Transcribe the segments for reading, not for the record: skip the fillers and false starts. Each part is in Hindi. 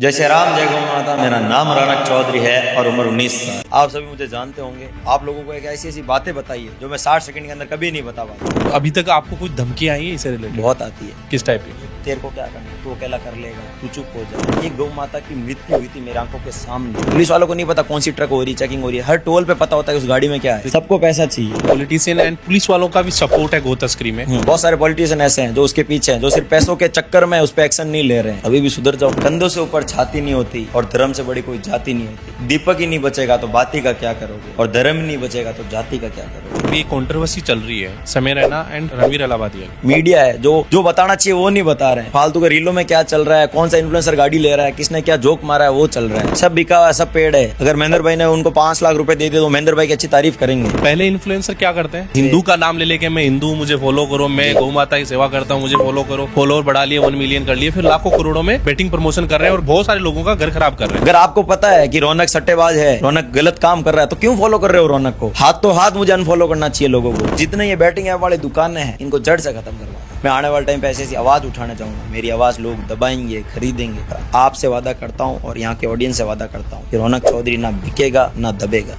जय श्री राम, जय गौ माता। मेरा नाम रौनक चौधरी है और उम्र 19 साल। आप सभी मुझे जानते होंगे। आप लोगों को एक ऐसी ऐसी बातें बताई है जो मैं 60 सेकंड के अंदर कभी नहीं बता पाता। तो अभी तक आपको कुछ धमकियां आई है इससे रिलेटेड? बहुत आती है। किस टाइप की? तेरे को क्या करना, तू अकेला कर लेगा, तू चुप हो जा। एक गौ माता की मृत्यु हुई थी मेरी आंखों के सामने। पुलिस वालों को नहीं पता कौन सी ट्रक हो रही, चेकिंग हो रही है। हर टोल पे पता होता है उस गाड़ी में क्या है। सबको पैसा चाहिए। पॉलिटिशियन एंड पुलिस वालों का भी सपोर्ट है गो तस्करी में। बहुत सारे पॉलिटिशियन ऐसे हैं जो उसके पीछे हैं, जो सिर्फ पैसों के चक्कर में उस पर एक्शन नहीं ले रहे हैं। अभी भी सुधर जाओ। कंधों से ऊपर छाती नहीं होती और धर्म से बड़ी कोई जाति नहीं होती। दीपक ही नहीं बचेगा तो बाती का क्या करोगे, और धर्म ही नहीं बचेगा तो जाति का क्या करोगे। ये कंट्रोवर्सी चल रही है समय रैना एंड रणवीर अलाहाबादिया। मीडिया है जो बताना चाहिए वो नहीं बता रहे हैं। फालतू के रीलों में क्या चल रहा है, कौन सा इन्फ्लुएंसर गाड़ी ले रहा है, किसने क्या जोक मारा है, वो चल रहा है। सब बिका हुआ है, सब पेड़ है। अगर महेंद्र भाई ने उनको 5 लाख रुपए दे दिए तो महेंद्र भाई की अच्छी तारीफ करेंगे। पहले इन्फ्लुएंसर क्या करते हैं, हिंदू का नाम ले लेके मैं हिंदू, मुझे फॉलो करो, मैं गौ माता की सेवा करता हूँ, मुझे फॉलो करो। फॉलोअर बढ़ा लिए, 1 मिलियन कर लिए, फिर लाखों करोड़ों में बेटिंग प्रमोशन कर रहे हैं और बहुत सारे लोगों का घर खराब कर रहे हैं। अगर आपको पता है कि रौनक सट्टेबाज है, रौनक गलत काम कर रहा है, तो क्यों फॉलो कर रहे हो रौनक को? हाथ तो हाथ मुझे अनफॉलो करना चाहिए लोगों को। जितने ये बैटिंग ऐप वाले दुकानें हैं इनको जड़ से खत्म करवा। मैं आने वाले टाइम पे ऐसी आवाज उठाना चाहूंगा। मेरी आवाज लोग दबाएंगे, खरीदेंगे। आपसे वादा करता हूँ और यहाँ के ऑडियंस से वादा करता हूँ कि रौनक चौधरी ना बिकेगा ना दबेगा।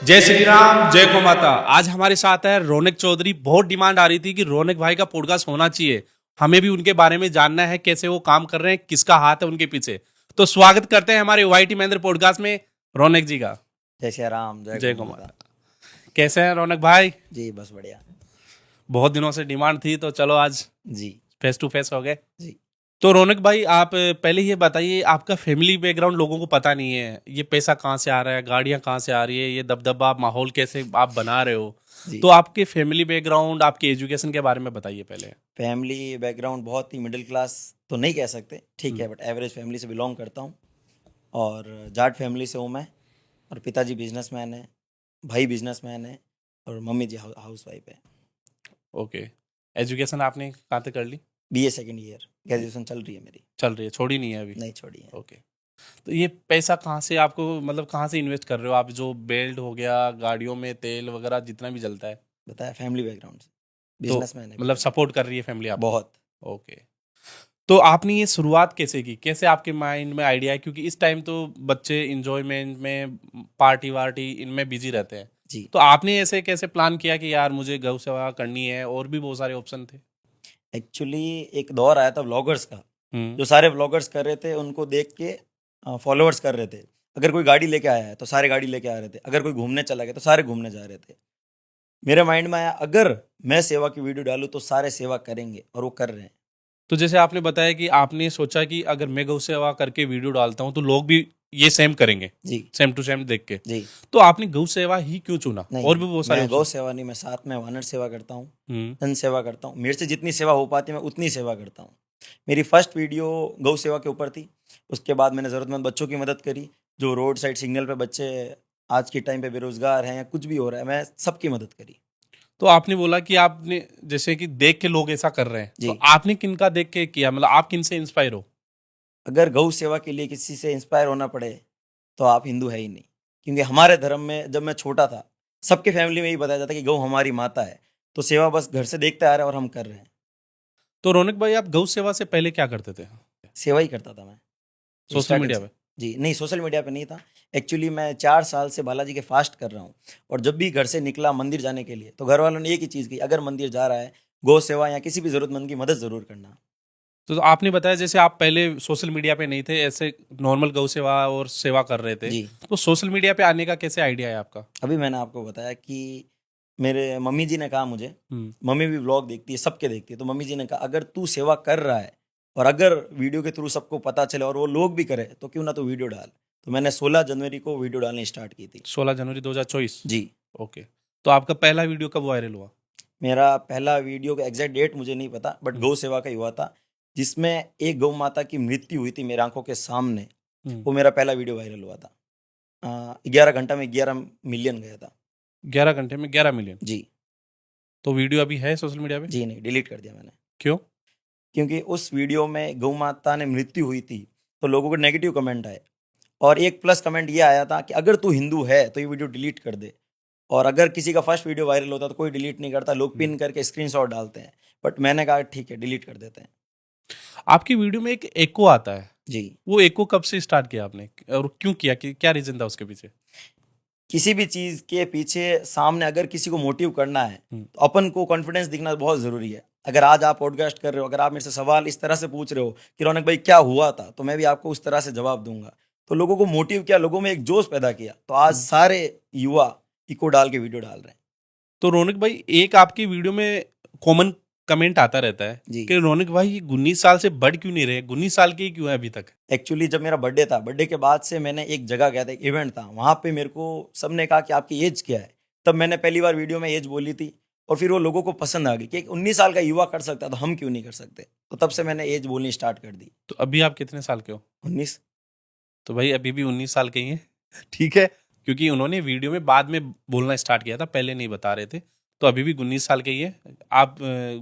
जय श्री राम, जय गौ माता। आज हमारे साथ है रौनक चौधरी। बहुत डिमांड आ रही थी कि रौनक भाई का पॉडकास्ट होना चाहिए, हमें भी उनके बारे में जानना है, कैसे वो काम कर रहे हैं, किसका हाथ है उनके पीछे। तो स्वागत करते हैं हमारे वाईटी महेंद्र पॉडकास्ट में रौनक जी का। जय श्री राम, जय गौ माता। कैसे हैं रौनक भाई? जी बस बढ़िया। बहुत दिनों से डिमांड थी तो चलो आज जी फेस टू फेस हो गए जी। तो रौनक भाई, आप पहले ये बताइए, आपका फैमिली बैकग्राउंड लोगों को पता नहीं है। ये पैसा कहाँ से आ रहा है, गाड़ियाँ कहाँ से आ रही है, ये दबदबा माहौल कैसे आप बना रहे हो? तो आपके फैमिली बैकग्राउंड, आपके एजुकेशन के बारे में बताइए पहले। फैमिली बैकग्राउंड बहुत ही मिडिल क्लास तो नहीं कह सकते, ठीक है, बट एवरेज फैमिली से बिलोंग करता हूँ। और जाट फैमिली से हूँ मैं। और पिताजी बिजनेसमैन है, भाई बिजनेसमैन है और मम्मी जी हाउस वाइफ है। ओके। एजुकेशन आपने कहाँ तक कर ली? BA सेकेंड ईयर, ग्रेजुएशन चल रही है मेरी। चल रही है, छोड़ी नहीं है अभी? नहीं छोड़ी है। ओके। तो ये पैसा कहाँ से आपको, मतलब कहाँ से इन्वेस्ट कर रहे हो आप? जो बेल्ट हो गया, गाड़ियों में तेल वगैरह जितना भी जलता है। बताया, फैमिली बैकग्राउंड से तो बिजनेसमैन है। मतलब सपोर्ट कर रही है फैमिली आपको? बहुत। ओके। तो आपने ये शुरुआत कैसे की, कैसे आपके माइंड में आइडिया है? क्योंकि इस टाइम तो बच्चे इंजॉयमेंट में, पार्टी वार्टी इनमें बिजी रहते हैं जी। तो आपने ऐसे कैसे प्लान किया कि यार मुझे गौ सेवा करनी है? और भी बहुत सारे ऑप्शन थे। एक्चुअली एक दौर आया था व्लॉगर्स का, जो सारे व्लॉगर्स कर रहे थे उनको देख के फॉलोअर्स कर रहे थे। अगर कोई गाड़ी लेके आया है तो सारे गाड़ी लेके आ रहे थे, अगर कोई घूमने चला गया तो सारे घूमने जा रहे थे। मेरे माइंड में आया अगर मैं सेवा की वीडियो डालूं तो सारे सेवा करेंगे, और वो कर रहे हैं। तो जैसे आपने बताया कि आपने सोचा कि अगर मैं गौ सेवा करके वीडियो डालता हूँ तो लोग भी ये सेम करेंगे, जी सेम टू सेम देख के। जी। तो आपने गौ सेवा ही क्यों चुना? नहीं, और भी बहुत सारे मैं गौ सेवा नहीं, मैं साथ में वानर सेवा करता हूँ, हम्म। जन सेवा करता हूँ। मेरे से जितनी सेवा हो पाती है मैं उतनी सेवा करता हूँ। मेरी फर्स्ट वीडियो गौ सेवा के ऊपर थी। उसके बाद मैंने ज़रूरतमंद बच्चों की मदद करी, जो रोड साइड सिग्नल पे बच्चे आज के टाइम पे बेरोजगार हैं या कुछ भी हो रहा है, मैं सबकी मदद करी। तो आपने बोला कि आपने जैसे कि देख के लोग ऐसा कर रहे हैं, तो आपने किनका देख के किया? मतलब आप किन से इंस्पायर हो? अगर गौ सेवा के लिए किसी से इंस्पायर होना पड़े तो आप हिंदू है ही नहीं। क्योंकि हमारे धर्म में जब मैं छोटा था सबके फैमिली में यही बताया जाता है कि गौ हमारी माता है, तो सेवा बस घर से देखते आ रहे हैं और हम कर रहे हैं। तो रौनक भाई, आप गौ सेवा से पहले क्या करते थे? सेवा ही करता था मैं सोशल मीडिया पे? जी नहीं, सोशल मीडिया पे नहीं था। एक्चुअली मैं 4 साल से बालाजी के फास्ट कर रहा हूँ, और जब भी घर से निकला मंदिर जाने के लिए तो घर वालों ने एक ही चीज़ की, अगर मंदिर जा रहा है गौ सेवा या किसी भी ज़रूरतमंद की मदद ज़रूर करना। तो आपने बताया जैसे आप पहले सोशल मीडिया पे नहीं थे, ऐसे नॉर्मल गौ सेवा और सेवा कर रहे थे जी। तो सोशल मीडिया पे आने का कैसे आइडिया है आपका? अभी मैंने आपको बताया कि मेरे मम्मी जी ने कहा मुझे, मम्मी भी व्लॉग देखती है, सबके देखती है, तो मम्मी जी ने कहा अगर तू सेवा कर रहा है और अगर वीडियो के थ्रू सबको पता चले और वो लोग भी करे तो क्यों ना तू वीडियो डाल। तो मैंने 16 जनवरी को वीडियो डालनी स्टार्ट की थी। 16 जनवरी 2024? जी। ओके। तो आपका पहला वीडियो कब वायरल हुआ? मेरा पहला वीडियो का एग्जैक्ट डेट मुझे नहीं पता, बट गौ सेवा का ही हुआ था, जिसमें एक गौ माता की मृत्यु हुई थी मेरी आंखों के सामने। वो मेरा पहला वीडियो वायरल हुआ था। 11 घंटा में 11 मिलियन गया था। 11 घंटे में 11 मिलियन? जी। तो वीडियो अभी है सोशल मीडिया पे? जी नहीं, डिलीट कर दिया मैंने। क्यों? क्योंकि उस वीडियो में गौ माता ने मृत्यु हुई थी तो लोगों को नेगेटिव कमेंट आए, और एक प्लस कमेंट ये आया था कि अगर तू हिंदू है तो ये वीडियो डिलीट कर दे। और अगर किसी का फर्स्ट वीडियो वायरल होता तो कोई डिलीट नहीं करता, लोग पिन करके स्क्रीनशॉट डालते हैं, बट मैंने कहा ठीक है डिलीट कर देते हैं। आपकी वीडियो में एक एको आता है, जी, वो एको कब से स्टार्ट किया आपने और क्यों किया, क्या रीजन था उसके पीछे? किसी भी चीज के पीछे सामने अगर किसी को मोटिव करना है तो अपन को कॉन्फिडेंस दिखना बहुत जरूरी है। अगर आज आप पॉडकास्ट कर रहे हो, अगर आप मेरे से सवाल इस तरह से पूछ रहे हो कि रौनक भाई क्या हुआ था, तो मैं भी आपको उस तरह से जवाब दूंगा। तो लोगों को मोटिव किया, लोगों में एक जोश पैदा किया, तो आज सारे युवा इको डाल के वीडियो डाल रहे हैं। तो रौनक भाई, एक आपकी वीडियो में कॉमन कमेंट आता रहता है जी। कि रौनक भाई ये 19 साल से बढ़ क्यों नहीं रहे, 19 साल के ही क्यों है अभी तक? एक्चुअली जब मेरा बर्थडे था, बर्थडे के बाद से मैंने एक जगह गया था, एक इवेंट था, वहाँ पे मेरे को सबने कहा कि आपकी एज क्या है। तब मैंने पहली बार वीडियो में एज बोली थी और फिर वो लोगों को पसंद आ गई कि एक 19 साल का युवा कर सकता तो हम क्यों नहीं कर सकते। तो तब से मैंने एज बोलनी स्टार्ट कर दी। तो अभी आप कितने साल के हो? 19। तो भाई अभी भी 19 साल के ही हैं। ठीक है, क्योंकि उन्होंने वीडियो में बाद में बोलना स्टार्ट किया था, पहले नहीं बता रहे थे। तो अभी भी 19 साल के ही है। आप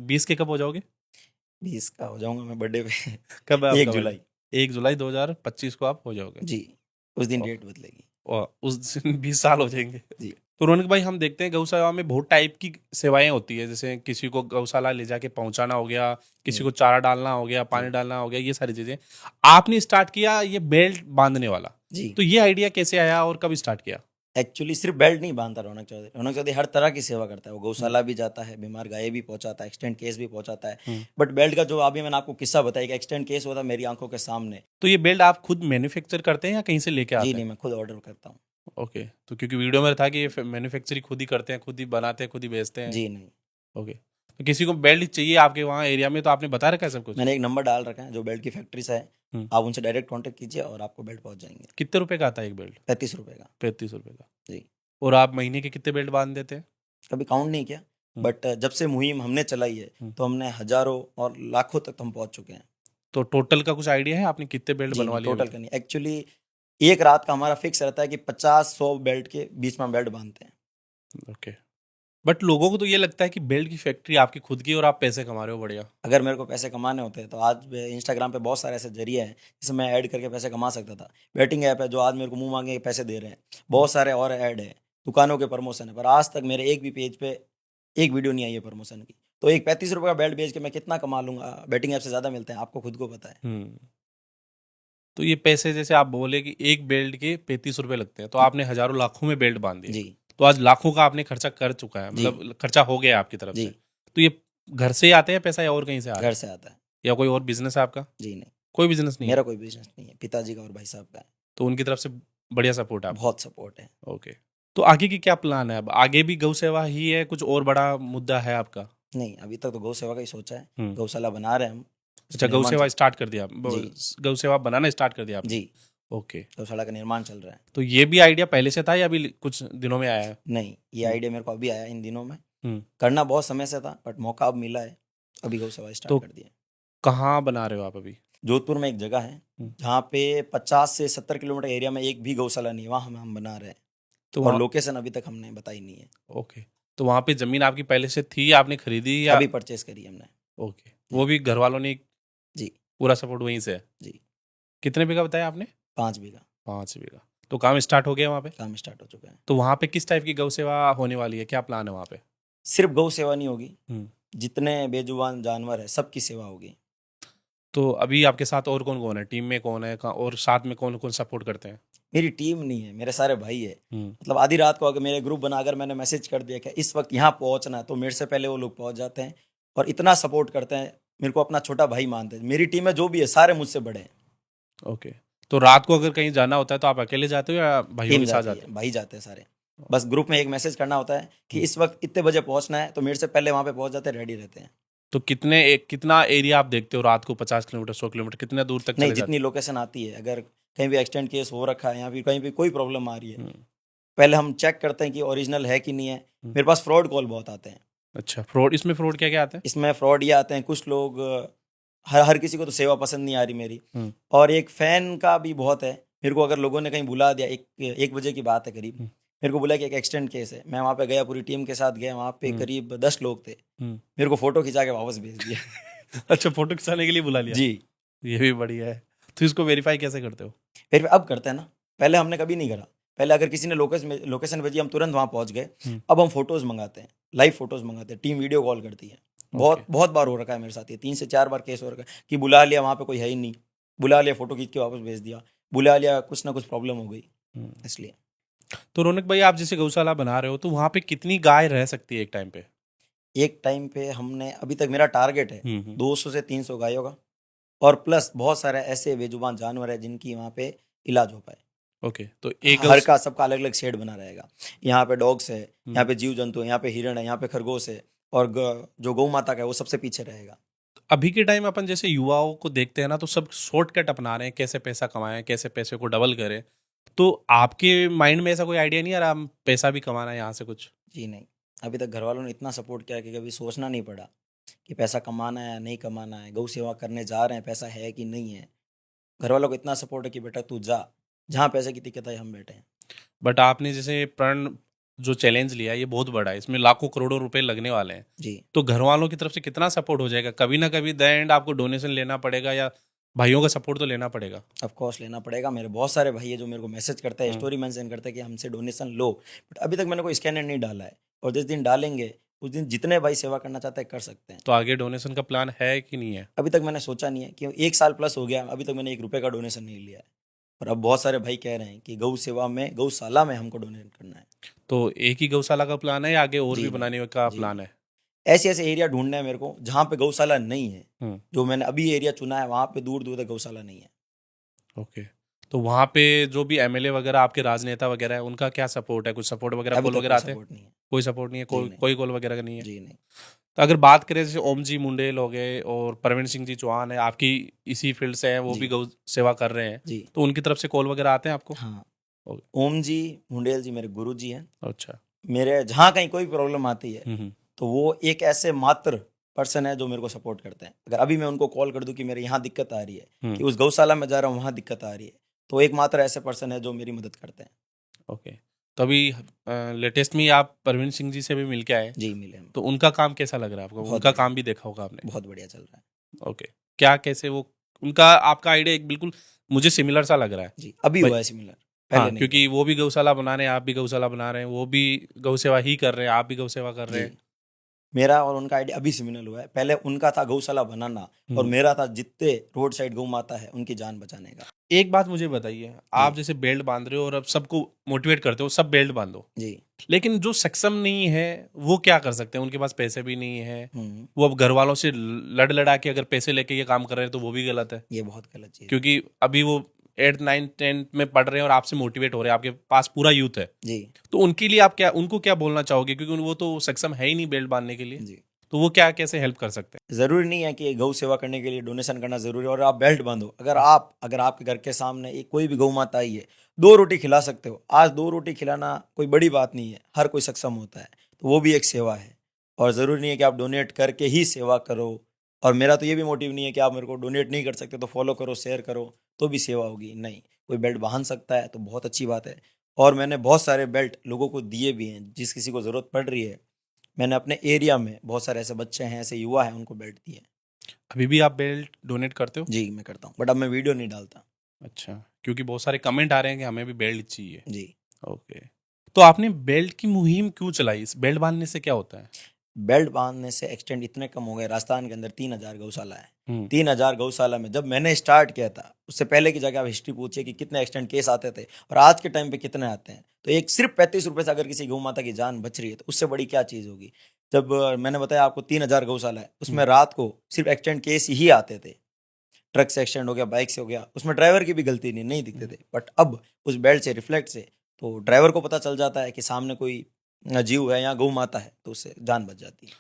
20 के कब हो जाओगे? 20 का हो जाऊंगा मैं बर्थडे पे। कब है 1 आपका जुलाई। बर्थडे? 1 जुलाई 2025 को आप हो जाओगे। जी, उस दिन डेट बदलेगी। और उस दिन 20 साल हो जाएंगे। जी। तो रौनक भाई, हम देखते हैं गौशाला में बहुत टाइप की सेवाएं होती है, जैसे किसी को गौशाला ले जाके पहुंचाना हो गया, किसी को चारा डालना हो गया, पानी डालना हो गया, ये सारी चीजें आपने स्टार्ट किया, ये बेल्ट बांधने वाला। जी। तो ये आइडिया कैसे आया और कब स्टार्ट किया? एक्चुअली सिर्फ बेल्ट नहीं बांधता रौनक चौधरी। रौनक चौधरी हर तरह की सेवा करता है। वो गौशाला भी जाता है, बीमार गाय भी पहुंचाता है, एक्सटेंड केस भी पहुंचाता है। बट बेल्ट का जो अभी मैंने आपको किस्सा बताया कि एक्सटेंड केस हुआ था मेरी आंखों के सामने। तो ये बेल्ट आप खुद मैन्युफैक्चर करते हैं या कहीं से लेके आते जी हैं? नहीं, मैं खुद ऑर्डर करता हूँ। ओके, तो क्योंकि वीडियो में था कि ये मैन्युफैक्चरिंग खुद ही करते हैं, खुद ही बनाते हैं, खुद ही बेचते हैं। जी नहीं, ओके, तो किसी को बेल्ट चाहिए आपके वहाँ एरिया में तो आपने बता रखा है सब कुछ? मैंने एक नंबर डाल रखा है जो बेल्ट की फैक्ट्री से है। आप उनसे डायरेक्ट कांटेक्ट कीजिए और आपको बेल्ट पहुंच जाएंगे। कितने रुपए का आता है एक बेल्ट? 35 रुपए का। 35 रुपए का। जी। और आप महीने के कितने बेल्ट बांध देते हैं? कभी काउंट नहीं किया, बट जब से मुहिम हमने चलाई है तो हमने हजारों और लाखों तक हम पहुंच चुके हैं। तो टोटल का कुछ आइडिया है आपने कितने बेल्ट जी बनवा लिए? टोटल का नहीं, एक्चुअली एक रात का हमारा फिक्स रहता है कि 50-100 बेल्ट के बीच में हम बेल्ट बांधते हैं। ओके, बट लोगों को तो ये लगता है कि बेल्ट की फैक्ट्री आपकी खुद की और आप पैसे कमा रहे हो बढ़िया। अगर मेरे को पैसे कमाने होते तो आज इंस्टाग्राम पे बहुत सारे ऐसे जरिए हैं जिसमें मैं ऐड करके पैसे कमा सकता था। बेटिंग ऐप है जो आज मेरे को मुंह मांगे पैसे दे रहे हैं। बहुत सारे और ऐड है, दुकानों के प्रमोशन है, पर आज तक मेरे एक भी पेज पे एक वीडियो नहीं आई है प्रमोशन की। तो एक 35 रुपये का बेल्ट बेच के मैं कितना कमा लूंगा? बेटिंग ऐप से ज़्यादा मिलते हैं, आपको खुद को पता है। तो ये पैसे, जैसे आप बोले कि एक बेल्ट के 35 रुपए लगते हैं, तो आपने हजारों लाखों में बेल्ट बांध दिए। जी। तो आज लाखों का आपने खर्चा कर चुका है, मतलब खर्चा हो गया आपकी तरफ जी। से। तो ये घर से ही आते हैं पैसा या और कहीं से आता है? घर से आता है। या कोई और बिजनेस है आपका? जी नहीं, कोई बिजनेस नहीं है? मेरा कोई बिजनेस नहीं है, पिताजी का और भाई साहब का है। तो उनकी तरफ से बढ़िया सपोर्ट है आपको? बहुत सपोर्ट है। ओके, तो आगे की क्या प्लान है? अब आगे भी गौ सेवा ही है, कुछ और बड़ा मुद्दा है आपका? नहीं, अभी तक तो गौ सेवा का ही सोचा है। हम्म। गौशाला बना रहे हैं हम। अच्छा, गौ सेवा स्टार्ट कर दिया? जी। गौ सेवा बनाना स्टार्ट कर दिया आपने? जी, ओके, गौशाला का निर्माण चल रहा है। तो ये भी आइडिया पहले से था या अभी कुछ दिनों में आया है? नहीं, ये आइडिया मेरे को अभी आया इन दिनों में। हम्म। करना बहुत समय से था, बट मौका अब मिला है, अभी गौ सेवा तो स्टार्ट कर दिया। कहाँ बना रहे हो आप अभी? जोधपुर में एक जगह है जहाँ पे 50 से 70 किलोमीटर एरिया में एक भी गौशाला नहीं है, वहाँ हम बना रहे हैं। तो और लोकेशन अभी तक हमने बताई नहीं है। ओके, तो वहाँ पे जमीन आपकी पहले से थी, आपने खरीदी या? अभी परचेज करी हमने। ओके, वो भी घर वालों ने? जी। पूरा सपोर्ट वहीं से है? जी। कितने बीघा बताया आपने? 5 बीघा। 5 बीघा। तो काम स्टार्ट हो गया वहाँ पे? काम स्टार्ट हो चुका है। तो वहाँ पे किस टाइप की गौ सेवा होने वाली है, क्या प्लान है वहाँ पे? सिर्फ गौ सेवा नहीं होगी, जितने बेजुबान जानवर है सबकी सेवा होगी। तो अभी आपके साथ और कौन कौन है, टीम में कौन है, और साथ में कौन कौन सपोर्ट करते हैं? मेरी टीम नहीं है, मेरे सारे भाई है। मतलब आधी रात को अगर मेरे ग्रुप बना, अगर मैंने मैसेज कर दिया कि इस वक्त यहाँ पहुँचना है, तो मेरे से पहले वो लोग पहुँच जाते हैं और इतना सपोर्ट करते हैं, मेरे को अपना छोटा भाई मानते हैं। मेरी टीम में जो भी है सारे मुझसे बड़े हैं। ओके, तो रात को अगर कहीं जाना होता है तो आप अकेले जाते हो या भाइयों के साथ जाते हैं? भाई जाते हैं सारे। बस ग्रुप में एक मैसेज करना होता है कि इस वक्त इतने बजे पहुंचना है, तो मेरे से पहले वहाँ पे पहुंच जाते हैं, रेडी रहते हैं। तो कितना एरिया आप देखते हो रात को? 50 किलोमीटर, 100 किलोमीटर, कितने दूर तक? नहीं, जितनी लोकेशन आती है, अगर कहीं भी एक्सटेंड केस हो रखा है या फिर कहीं भी कोई प्रॉब्लम आ रही है, पहले हम चेक करते हैं कि ओरिजिनल है कि नहीं है। मेरे पास फ्रॉड कॉल बहुत आते हैं। अच्छा, फ्रॉड? इसमें फ्रॉड क्या क्या आते हैं? इसमें फ्रॉड ये आते हैं, कुछ लोग हर किसी को तो सेवा पसंद नहीं आ रही मेरी, और एक फैन का भी बहुत है। मेरे को अगर लोगों ने कहीं बुला दिया, 1 बजे की बात है करीब, मेरे को बोला कि एक एक्सटेंड केस है, मैं वहाँ पे गया, पूरी टीम के साथ गया, वहाँ पे करीब 10 लोग थे, मेरे को फोटो खिंचा के वापस भेज दिया। अच्छा, फोटो खिंचाने के लिए बुला लिया? जी। ये भी बढ़िया है। तो इसको वेरीफाई कैसे करते हो? फिर अब करते हैं ना, पहले हमने कभी नहीं करा। पहले अगर किसी ने लोकेशन भेजी हम तुरंत वहां पहुंच गए। अब हम फोटोज मंगाते हैं, लाइव फोटोज मंगाते हैं, टीम वीडियो कॉल करती है। बहुत बहुत बार हो रखा है मेरे साथ, ये 3 से 4 बार केस हो रखा है कि बुला लिया, वहां पे कोई है ही नहीं, बुला लिया, फोटो खींच के वापस भेज दिया, बुला लिया, कुछ ना कुछ प्रॉब्लम हो गई, इसलिए। तो रौनक भाई, आप जैसे गौशाला बना रहे हो तो वहां पे कितनी गाय रह सकती है एक टाइम पे? एक टाइम पे हमने, अभी तक मेरा टारगेट है 200 से 300 गायों का, और प्लस बहुत सारे ऐसे बेजुबान जानवर है जिनकी वहाँ पे इलाज हो पाए। ओके, तो एक हर का सबका अलग अलग शेड बना रहेगा। यहाँ पे डॉग्स है, यहाँ पे जीव जंतु है, यहाँ पे हिरण है, यहाँ पे खरगोश है, और जो गौ माता का है वो सबसे पीछे रहेगा। अभी के टाइम अपन जैसे युवाओं को देखते हैं ना, तो सब शॉर्टकट अपना रहे हैं, कैसे पैसा कमाएं, कैसे पैसे को डबल करें। तो आपके माइंड में ऐसा कोई आइडिया नहीं आ रहा, हम पैसा भी कमाना है यहाँ से कुछ? जी नहीं, अभी तक घर वालों ने इतना सपोर्ट किया कि कभी सोचना नहीं पड़ा कि पैसा कमाना है या नहीं कमाना है, गौ सेवा करने जा रहे हैं, पैसा है कि नहीं है। घर वालों को इतना सपोर्ट है कि बेटा तू जा, जहाँ पैसे की दिक्कत है हम बैठे हैं। बट आपने जैसे प्रण जो चैलेंज लिया, ये बहुत बड़ा है, इसमें लाखों करोड़ों रुपए लगने वाले हैं। जी, तो घर वालों की तरफ से कितना सपोर्ट हो जाएगा? कभी ना कभी द एंड आपको डोनेशन लेना पड़ेगा, या भाइयों का सपोर्ट तो लेना पड़ेगा? ऑफ कोर्स लेना पड़ेगा। मेरे बहुत सारे भाई है जो मेरे को मैसेज करते हैं, स्टोरी मेंशन करते हैं कि हमसे डोनेशन लो, बट अभी तक मैंने कोई स्कैनर नहीं डाला है, और जिस दिन डालेंगे उस दिन जितने भाई सेवा करना चाहते हैं कर सकते हैं। तो आगे डोनेशन का प्लान है कि नहीं है? अभी तक मैंने सोचा नहीं है, क्यों 1 साल प्लस हो गया, अभी तक मैंने 1 रुपये का डोनेशन नहीं लिया है। और अब बहुत सारे भाई कह रहे हैं कि गौ सेवा में, गौशाला में हमको डोनेट करना है। तो एक ही गौशाला का प्लान है या आगे और जी भी नहीं, बनाने का जी प्लान नहीं। है? ऐसे ऐसे एरिया ढूंढना है मेरे को जहाँ पे गौशाला नहीं है। जो मैंने अभी एरिया चुना है वहाँ पे दूर दूर तक गौशाला नहीं है। ओके, तो वहाँ पे जो भी एमएलए वगैरह, आपके राजनेता वगैरह है, उनका क्या सपोर्ट है? कुछ सपोर्ट वगैरह, अभी कॉल तक वगैरह कोई आते हैं? सपोर्ट नहीं है। कोई सपोर्ट नहीं है, जी नहीं, कोई कॉल वगैरह का नहीं है? जी नहीं। तो अगर बात करें जैसे ओम जी मुंडेल हो गए और प्रवीण सिंह जी चौहान है, आपकी इसी फील्ड से हैं, वो जी। भी गौ सेवा कर रहे हैं, जी तो उनकी तरफ से कॉल वगैरह आते हैं आपको? हाँ, ओके, ओम जी मुंडेल जी मेरे गुरु जी हैं। अच्छा। मेरे जहाँ कहीं कोई प्रॉब्लम आती है हम्म। तो वो एक ऐसे मात्र पर्सन है जो मेरे को सपोर्ट करते हैं। अगर अभी मैं उनको कॉल कर दूं कि मेरे यहाँ दिक्कत आ रही है, कि उस गौशाला में जा रहा हूँ वहाँ दिक्कत आ रही है, तो एक मात्र ऐसे पर्सन है जो मेरी मदद करते हैं। ओके, तो अभी लेटेस्ट में ही आप प्रवीण सिंह जी से भी मिल के आए, जी मिले हम। तो उनका काम कैसा लग रहा है आपको? बहुत उनका बढ़िया। काम भी देखा होगा आपने? बहुत बढ़िया चल रहा है। ओके, क्या, कैसे वो, उनका आपका आइडिया एक बिल्कुल मुझे सिमिलर सा लग रहा है। जी, अभी भाई- हुआ है सिमिलर, पहले हाँ, नहीं क्योंकि वो भी गौशाला बना रहे हैं, आप भी गौशाला बना रहे हैं, वो भी गौ सेवा ही कर रहे हैं, आप भी गौ सेवा कर हुआ। रहे जी, हैं। मेरा और उनका आइडिया अभी सिमिलर हुआ है। पहले उनका था गौशाला बनाना, और मेरा था जितने रोड साइड गौ माता है उनकी जान बचाने का। एक बात मुझे बताइए, आप जैसे बेल्ट बांध रहे हो और अब सबको मोटिवेट करते हो, सब बेल्ट बांधो, जी। लेकिन जो सक्षम नहीं है वो क्या कर सकते हैं? उनके पास पैसे भी नहीं है, हम्म, वो अब घर वालों से लड़ लड़ा के अगर पैसे लेके ये काम कर रहे हैं तो वो भी गलत है। ये बहुत गलत चीज है। क्योंकि अभी वो 8th 9th 10th में पढ़ रहे हैं और आपसे मोटिवेट हो रहे हैं, आपके पास पूरा यूथ है, जी तो उनके लिए आप क्या, उनको क्या बोलना चाहोगे? क्योंकि वो तो सक्षम है ही नहीं बेल्ट बांधने के लिए, जी। तो वो क्या, कैसे हेल्प कर सकते हैं? जरूरी नहीं है कि गौ सेवा करने के लिए डोनेशन करना जरूरी है और आप बेल्ट बांधो। अगर आपके घर के सामने एक कोई भी गौ माता आई है, 2 रोटी खिला सकते हो। आज 2 रोटी खिलाना कोई बड़ी बात नहीं है, हर कोई सक्षम होता है, तो वो भी एक सेवा है। और जरूरी नहीं है कि आप डोनेट करके ही सेवा करो। और मेरा तो ये भी मोटिव नहीं है कि आप मेरे को डोनेट नहीं कर सकते तो फॉलो करो, शेयर करो तो भी सेवा होगी। नहीं, कोई बेल्ट बांध सकता है तो बहुत अच्छी बात है। और मैंने बहुत सारे बेल्ट लोगों को दिए भी हैं, जिस किसी को जरूरत पड़ रही है। मैंने अपने एरिया में बहुत सारे ऐसे बच्चे हैं, ऐसे युवा हैं, उनको बेल्ट दिए। अभी भी आप बेल्ट डोनेट करते हो? जी मैं करता हूँ, बट अब मैं वीडियो नहीं डालता। अच्छा, क्योंकि बहुत सारे कमेंट आ रहे हैं कि हमें भी बेल्ट चाहिए। जी। ओके, तो आपने बेल्ट की मुहिम क्यों चलाई? इस बेल्ट बांधने से क्या होता है? बेल्ट बांधने से एक्सटेंड इतने कम हो गए। राजस्थान के अंदर 3000 गौशाला है। 3000 गौशाला में जब मैंने स्टार्ट किया था, उससे पहले की जगह आप हिस्ट्री पूछिए कि कितने एक्सटेंड केस आते थे और आज के टाइम पे कितने आते हैं। तो एक सिर्फ 35 रुपए से अगर किसी गौ माता की जान बच रही है तो उससे बड़ी क्या चीज़ होगी। जब मैंने बताया आपको 3000 गौशाला है, उसमें रात को सिर्फ एक्सटेंड केस ही आते थे। ट्रक से एक्सटेंड हो गया, बाइक से हो गया, उसमें ड्राइवर की भी गलती नहीं दिखते थे। बट अब उस बेल्ट से, रिफ्लेक्ट से, तो ड्राइवर को पता चल जाता है कि सामने कोई जीव है या गौ माता है, तो उससे जान बच जाती है।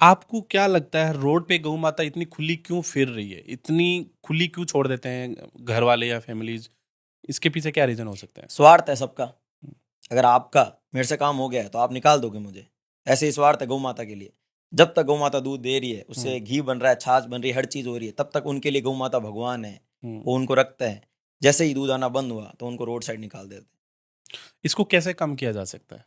आपको क्या लगता है, रोड पे गौ माता इतनी खुली क्यों फिर रही है? इतनी खुली क्यों छोड़ देते हैं घर वाले या फैमिलीज? इसके पीछे क्या रीजन हो सकता है? स्वार्थ है सबका। अगर आपका मेरे से काम हो गया है तो आप निकाल दोगे मुझे, ऐसे ही स्वार्थ है गौ माता के लिए। जब तक गौ माता दूध दे रही है, उससे घी बन रहा है, छाछ बन रही है, हर चीज हो रही है, तब तक उनके लिए गौ माता भगवान है। वो उनको रखते हैं। जैसे ही दूध आना बंद हुआ तो उनको रोड साइड निकाल देते हैं। इसको कैसे कम किया जा सकता है?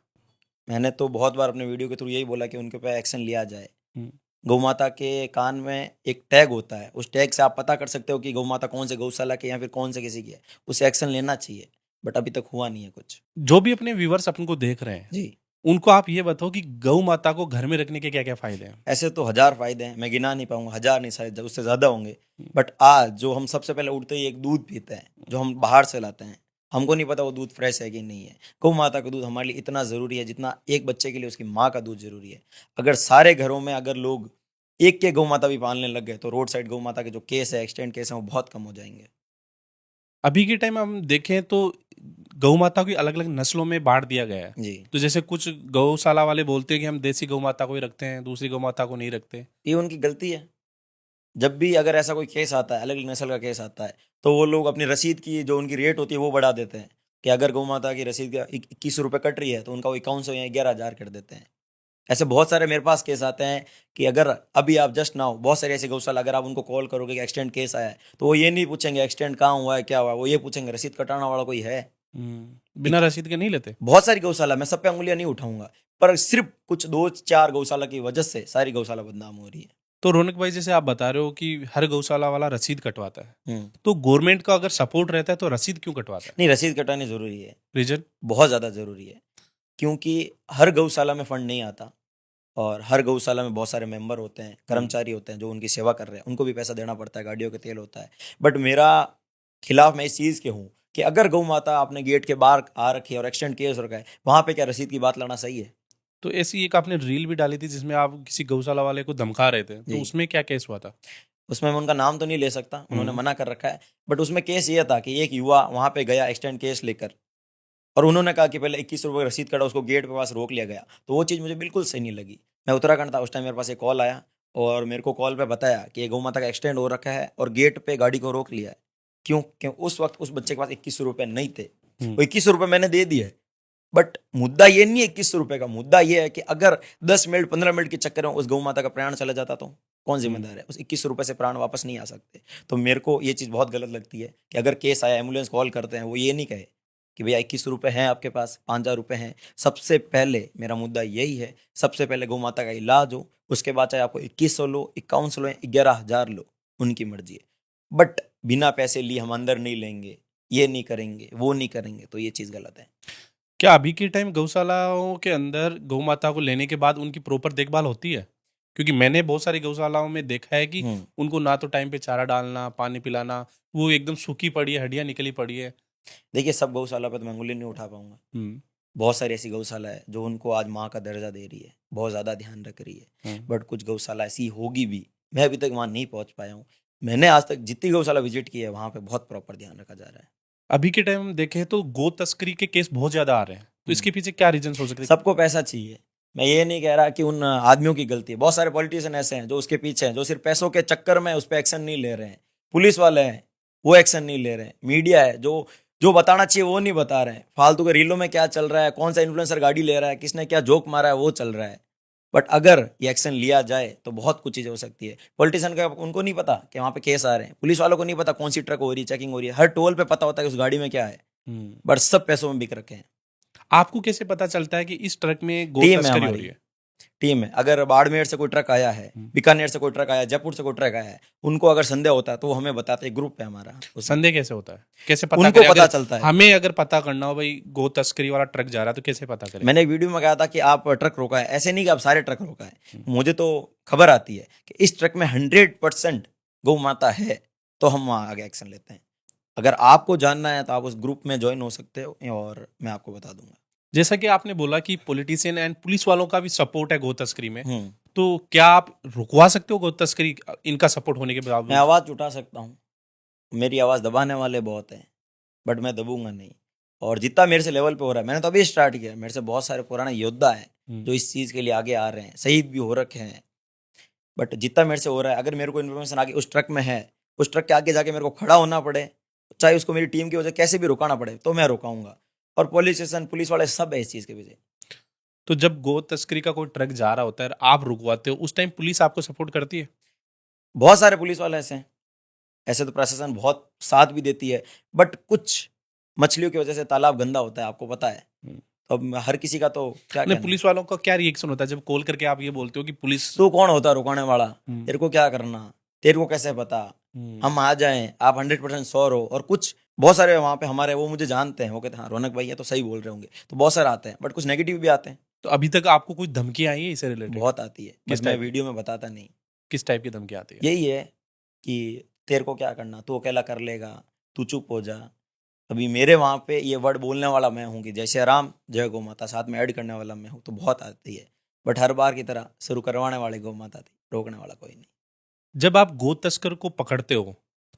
मैंने तो बहुत बार अपने वीडियो के थ्रू यही बोला कि उनके पे एक्शन लिया जाए। हम्म, गौ माता के कान में एक टैग होता है, उस टैग से आप पता कर सकते हो कि गौ माता कौन से गौशाला की या फिर कौन से किसी की है। उसे एक्शन लेना चाहिए। बट अभी तक हुआ नहीं है कुछ। जो भी अपने व्यूवर्स अपन को देख रहे हैं जी, उनको आप ये बताओ कि गौ माता को घर में रखने के क्या क्या फायदे हैं। ऐसे तो 1000 फायदे हैं, मैं गिना नहीं पाऊंगा, 1000 नहीं, शायद उससे ज्यादा होंगे। बट आज जो हम सबसे पहले उठते ही एक दूध पीते हैं, जो हम बाहर से लाते हैं, हमको नहीं पता वो दूध फ्रेश है कि नहीं है। गौ माता का दूध हमारे लिए इतना जरूरी है जितना एक बच्चे के लिए उसकी माँ का दूध जरूरी है। अगर सारे घरों में अगर लोग एक के गौ माता भी पालने लग गए तो रोड साइड गौ माता के जो केस है, एक्सटेंड केस है, वो बहुत कम हो जाएंगे। अभी के टाइम हम देखें तो गौ माता को अलग अलग नस्लों में बांट दिया गया है। जी, तो जैसे कुछ गौशाला वाले बोलते हैं कि हम देसी गौ माता को ही रखते हैं, दूसरी गौ माता को नहीं रखते। ये उनकी गलती है। जब भी अगर ऐसा कोई केस आता है, अलग अलग नस्ल का केस आता है, तो वो लोग अपनी रसीद की जो उनकी रेट होती है वो बढ़ा देते हैं कि अगर गौ माता की रसीद का 21 रुपये कट रही है तो उनका वो 5100 या 11,000 कर देते हैं। ऐसे बहुत सारे मेरे पास केस आते हैं कि अगर अभी आप जस्ट नाउ बहुत सारे ऐसे गौशाला अगर आप उनको कॉल करोगे कि एक्सटेंड केस आया है, तो वो ये नहीं पूछेंगे एक्सटेंड कहाँ हुआ है, क्या हुआ है, वो ये पूछेंगे रसीद कटाने वाला कोई है। बिना रसीद के नहीं लेते। बहुत सारी गौशाला, मैं सब पे अंगुलियां नहीं उठाऊंगा, पर सिर्फ कुछ 2-4 गौशाला की वजह से सारी गौशाला बदनाम हो रही है। तो रौनक भाई जैसे आप बता रहे हो कि हर गौशाला वाला रसीद कटवाता है, हम्म। तो गवर्नमेंट का अगर सपोर्ट रहता है तो रसीद क्यों कटवाता है? नहीं, रसीद कटानी जरूरी है, रीजन? बहुत ज्यादा जरूरी है, क्योंकि हर गौशाला में फंड नहीं आता और हर गौशाला में बहुत सारे मेंबर होते हैं, कर्मचारी होते हैं जो उनकी सेवा कर रहे हैं, उनको भी पैसा देना पड़ता है, गाड़ियों के तेल होता है। बट मेरा खिलाफ मैं इस चीज़ के हूँ कि अगर गौ माता आपने गेट के बाहर आ रखी है और एक्सटेंड केस रखा है, वहाँ पे क्या रसीद की बात लाना सही है? तो ऐसी एक आपने रील भी डाली थी जिसमें आप किसी गौशाला वाले को धमका रहे थे, तो जी। उसमें क्या केस हुआ था? उसमें मैं उनका नाम तो नहीं ले सकता, उन्होंने मना कर रखा है। बट उसमें केस ये था कि एक युवा वहाँ पे गया एक्सटेंड केस लेकर और उन्होंने कहा कि पहले 21 रुपये रसीद कटा, उसको गेट पे पास रोक लिया गया। तो वो चीज़ मुझे बिल्कुल सही नहीं लगी। मैं उत्तराखंड था उस टाइम, मेरे पास एक कॉल आया और मेरे को कॉल पे बताया कि ये गौ माता का एक्सटेंड हो रखा है और गेट पे गाड़ी को रोक लिया है। क्यों उस वक्त उस बच्चे के पास 21 रुपये नहीं थे, वो 21 रुपये मैंने दे दिए। बट मुद्दा ये नहीं है 21 रुपये का, मुद्दा ये है कि अगर 10 मिनट 15 मिनट के चक्कर में उस गौ माता का प्राण चला जाता तो कौन जिम्मेदार है? उस 21 रुपये से प्राण वापस नहीं आ सकते। तो मेरे को ये चीज़ बहुत गलत लगती है कि अगर केस आया, एम्बुलेंस कॉल करते हैं, वो ये नहीं कहे कि भैया 21 रुपये हैं आपके पास, 5,000 रुपये हैं। सबसे पहले मेरा मुद्दा यही है, सबसे पहले गौ माता का इलाज हो, उसके बाद चाहे आपको 2100 लो, 5100 लो, 11,000 लो, उनकी मर्जी है। बट बिना पैसे लिए हम अंदर नहीं लेंगे, ये नहीं करेंगे, वो नहीं करेंगे, तो ये चीज़ गलत है। क्या अभी के टाइम गौशालाओं के अंदर गौ माता को लेने के बाद उनकी प्रॉपर देखभाल होती है? क्योंकि मैंने बहुत सारी गौशालाओं में देखा है कि उनको ना तो टाइम पे चारा डालना, पानी पिलाना, वो एकदम सूखी पड़ी है, हड्डियां निकली पड़ी है। देखिए, सब गौशाला पे तो मैं उंगली नहीं उठा पाऊंगा। बहुत सारी ऐसी गौशाला है जो उनको आज माँ का दर्जा दे रही है, बहुत ज़्यादा ध्यान रख रही है। बट कुछ गौशाला ऐसी होगी भी, मैं अभी तक वहाँ नहीं पहुँच पाया हूँ। मैंने आज तक जितनी गौशाला विजिट की है वहाँ पे बहुत प्रॉपर ध्यान रखा जा रहा है। अभी के टाइम हम देखें तो गो तस्करी के केस बहुत ज्यादा आ रहे हैं, तो इसके पीछे क्या रीजन हो सकते हैं? सबको पैसा चाहिए। मैं ये नहीं कह रहा कि उन आदमियों की गलती है, बहुत सारे पॉलिटिशियन ऐसे हैं जो उसके पीछे हैं, जो सिर्फ पैसों के चक्कर में उस पर एक्शन नहीं ले रहे हैं। पुलिस वाले हैं, वो एक्शन नहीं ले रहे हैं। मीडिया है, जो जो बताना चाहिए वो नहीं बता रहे हैं। फालतू के रीलों में क्या चल रहा है, कौन सा इन्फ्लुएंसर गाड़ी ले रहा है, किसने क्या जोक मारा है, वो चल रहा है। बट अगर ये एक्शन लिया जाए तो बहुत कुछ चीज़ें हो सकती है। पॉलिटिशियन का उनको नहीं पता कि वहाँ पे केस आ रहे हैं, पुलिस वालों को नहीं पता कौन सी ट्रक हो रही है, चेकिंग हो रही है। हर टोल पे पता होता है कि उस गाड़ी में क्या है, बट सब पैसों में बिक रखे हैं। आपको कैसे पता चलता है कि इस ट्रक में गो टीम है तस्करी हो हमारी, रही है? टीम है। अगर बाड़मेर से कोई ट्रक आया है, बीकानेर से कोई ट्रक आया है, जयपुर से कोई ट्रक आया है, उनको अगर संदेह होता है तो वो हमें बताते हैं। ग्रुप है हमारा, संदेह कैसे होता है? कैसे पता उनको करें? पता अगर चलता है। हमें अगर पता करना हो भाई गो तस्करी वाला ट्रक जा रहा है तो कैसे पता करें? मैंने एक वीडियो में कहा था कि आप ट्रक रोका है, ऐसे नहीं कि आप सारे ट्रक रोका है। मुझे तो खबर आती है कि इस ट्रक में 100% गौ माता है, तो हम वहाँ आगे एक्शन लेते हैं। अगर आपको जानना है तो आप उस ग्रुप में ज्वाइन हो सकते हो और मैं आपको बता दूंगा। जैसा कि आपने बोला कि पॉलिटिशियन एंड पुलिस वालों का भी सपोर्ट है गो तस्करी में, तो क्या आप रुकवा सकते हो गो तस्करी इनका सपोर्ट होने के बावजूद? मैं आवाज़ उठा सकता हूँ, मेरी आवाज़ दबाने वाले बहुत हैं, बट मैं दबूंगा नहीं। और जितना मेरे से लेवल पे हो रहा है, मैंने तो अभी स्टार्ट किया, मेरे से बहुत सारे पुराने योद्धा हैं जो इस चीज़ के लिए आगे आ रहे हैं, शहीद भी हो रखे हैं। बट जितना मेरे से हो रहा है, अगर मेरे को इन्फॉर्मेशन आगे उस ट्रक में है, उस ट्रक के आगे जाके मेरे को खड़ा होना पड़े, चाहे उसको मेरी टीम की वजह कैसे भी रुकाना पड़े, तो मैं रुकाऊंगा। और पुलिस स्टेशन, पुलिस वाले सब है इस चीज़ के पीछे। तो जब गो तस्करी का कोई ट्रक जा रहा होता है, आप रुकवाते हो, उस टाइम पुलिस आपको सपोर्ट करती है? बहुत सारे पुलिस वाले ऐसे हैं, ऐसे तो प्रशासन बहुत साथ भी देती है। बट कुछ मछलियों की वजह से तालाब गंदा होता है, आपको पता है। तो अब हर किसी का तो क्या नहीं, कहना। पुलिस वालों का क्या रिएक्शन होता है जब कॉल करके आप ये बोलते हो कि पुलिस? तू कौन होता है रुकाने वाला? तेरे को क्या करना, तेरे को कैसे पता? हम आ जाएं, आप 100% श्योर हो। और कुछ बहुत सारे वहाँ पे हमारे, वो मुझे जानते हैं, वो कहते हैं हाँ रौनक भाई है तो सही बोल रहे होंगे, तो बहुत सारे आते हैं, बट कुछ नेगेटिव भी आते हैं। तो अभी तक आपको कोई धमकी आई है इससे रिलेटेड? बहुत आती है, किस बट मैं टाइप की? वीडियो में बताता नहीं। किस टाइप की धमकी आती है? यही है कि तेरे को क्या करना, तू अकेला कर लेगा, तू चुप हो जा। अभी मेरे वहाँ पे ये वर्ड बोलने वाला मैं हूँ कि जय श्री राम जय गौ माता, साथ में ऐड करने वाला मैं हूँ, तो बहुत आती है। बट हर बार की तरह शुरू करवाने वाले गौ माता थी, रोकने वाला कोई नहीं। जब आप गो तस्कर को पकड़ते हो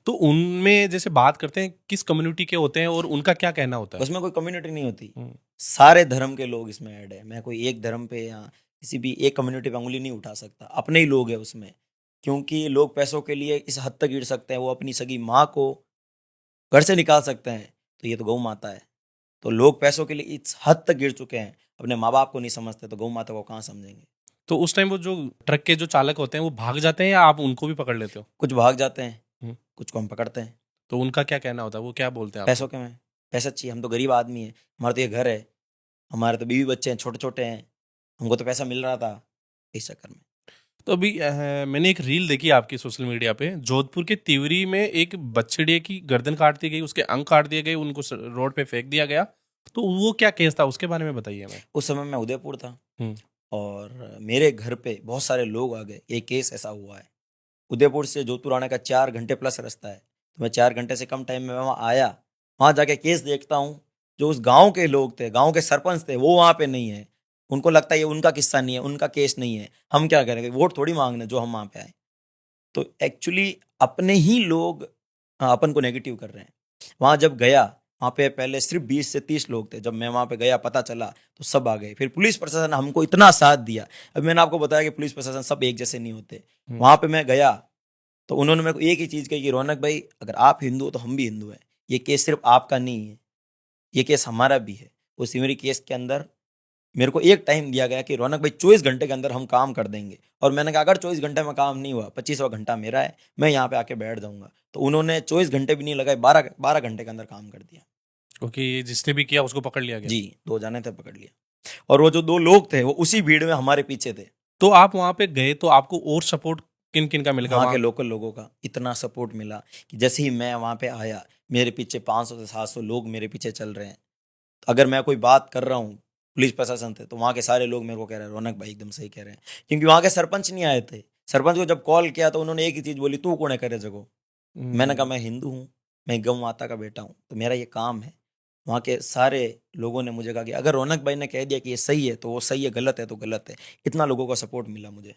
तो उनमें जैसे बात करते हैं किस कम्युनिटी के होते हैं और उनका क्या कहना होता है? उसमें कोई कम्युनिटी नहीं होती, हम्म, सारे धर्म के लोग इसमें ऐड है। मैं कोई एक धर्म पे या किसी भी एक कम्युनिटी पे उंगली नहीं उठा सकता, अपने ही लोग हैं उसमें। क्योंकि लोग पैसों के लिए इस हद तक गिर सकते हैं, वो अपनी सगी माँ को घर से निकाल सकते हैं, तो ये तो गौ माता है। तो लोग पैसों के लिए इस हद तक गिर चुके हैं, अपने माँ बाप को नहीं समझते, तो गौ माता को कहाँ समझेंगे। तो उस टाइम वो जो ट्रक के जो चालक होते हैं वो भाग जाते हैं या आप उनको भी पकड़ लेते हो? कुछ भाग जाते हैं, हम्म, कुछ को हम पकड़ते हैं। तो उनका क्या कहना होता है, वो क्या बोलते हैं आपको? पैसों के में, पैसा चाहिए, हम तो गरीब आदमी हैं, हमारा तो ये घर है, हमारे तो बीवी बच्चे हैं, छोटे छोटे हैं, हमको तो पैसा मिल रहा था, इस चक्कर में। तो अभी मैंने एक रील देखी आपकी सोशल मीडिया पे, जोधपुर के तिवरी में एक बछड़े की गर्दन काट दी गई, उसके अंग काट दिए गए, उनको रोड पे फेंक दिया गया। तो वो क्या केस था, उसके बारे में बताइए हमें। उस समय मैं उदयपुर था हम्म, और मेरे घर पे बहुत सारे लोग आ गए। एक केस ऐसा हुआ है, उदयपुर से जोधपुर आने का 4 घंटे प्लस रास्ता है, तो मैं 4 घंटे से कम टाइम में वहाँ आया। वहाँ जाके केस देखता हूँ, जो उस गांव के लोग थे, गांव के सरपंच थे, वो वहाँ पे नहीं है। उनको लगता है ये उनका किस्सा नहीं है, उनका केस नहीं है, हम क्या करेंगे, वोट थोड़ी मांगने जो हम वहाँ पे आए। तो एक्चुअली अपने ही लोग अपन को नेगेटिव कर रहे हैं। वहाँ जब गया, वहाँ पे पहले सिर्फ 20 से 30 लोग थे, जब मैं वहाँ पे गया पता चला तो सब आ गए। फिर पुलिस प्रशासन हमको इतना साथ दिया। अब मैंने आपको बताया कि पुलिस प्रशासन सब एक जैसे नहीं होते। वहाँ पे मैं गया तो उन्होंने मेरे को एक ही चीज़ कही कि रौनक भाई, अगर आप हिंदू हो तो हम भी हिंदू हैं, ये केस सिर्फ आपका नहीं है, ये केस हमारा भी है। उस सिमरी केस के अंदर मेरे को एक टाइम दिया गया कि रौनक भाई 24 घंटे के अंदर हम काम कर देंगे। और मैंने कहा अगर 24 घंटे में काम नहीं हुआ, 25वां घंटा मेरा है, मैं यहाँ पे आके बैठ जाऊंगा। तो उन्होंने 24 घंटे भी नहीं लगाए, 12 घंटे के अंदर काम कर दिया। क्योंकि जिसने भी किया उसको पकड़ लिया गया। जी, 2 जाने थे, पकड़ लिया। और वो जो 2 लोग थे वो उसी भीड़ में हमारे पीछे थे। तो आप वहां पे गए तो आपको और सपोर्ट किन किन का मिलेगा वहाँ वहाँ? के लोकल लोगों का इतना सपोर्ट मिला कि जैसे ही मैं वहाँ पे आया, मेरे पीछे 500 से 700 लोग मेरे पीछे चल रहे हैं। अगर मैं कोई बात कर रहा हूँ, पुलिस प्रशासन थे, तो वहाँ के सारे लोग मेरे को कह रहे हैं रौनक भाई एकदम सही कह रहे हैं। क्योंकि वहाँ के सरपंच नहीं आए थे। सरपंच को जब कॉल किया तो उन्होंने एक ही चीज़ बोली, तू कौन है करे जगो। मैंने कहा मैं हिंदू हूँ, मैं गौ माता का बेटा हूँ, तो मेरा ये काम है। वहाँ के सारे लोगों ने मुझे कहा कि अगर रौनक भाई ने कह दिया कि ये सही है तो वो सही है, गलत है तो गलत है। इतना लोगों का सपोर्ट मिला मुझे।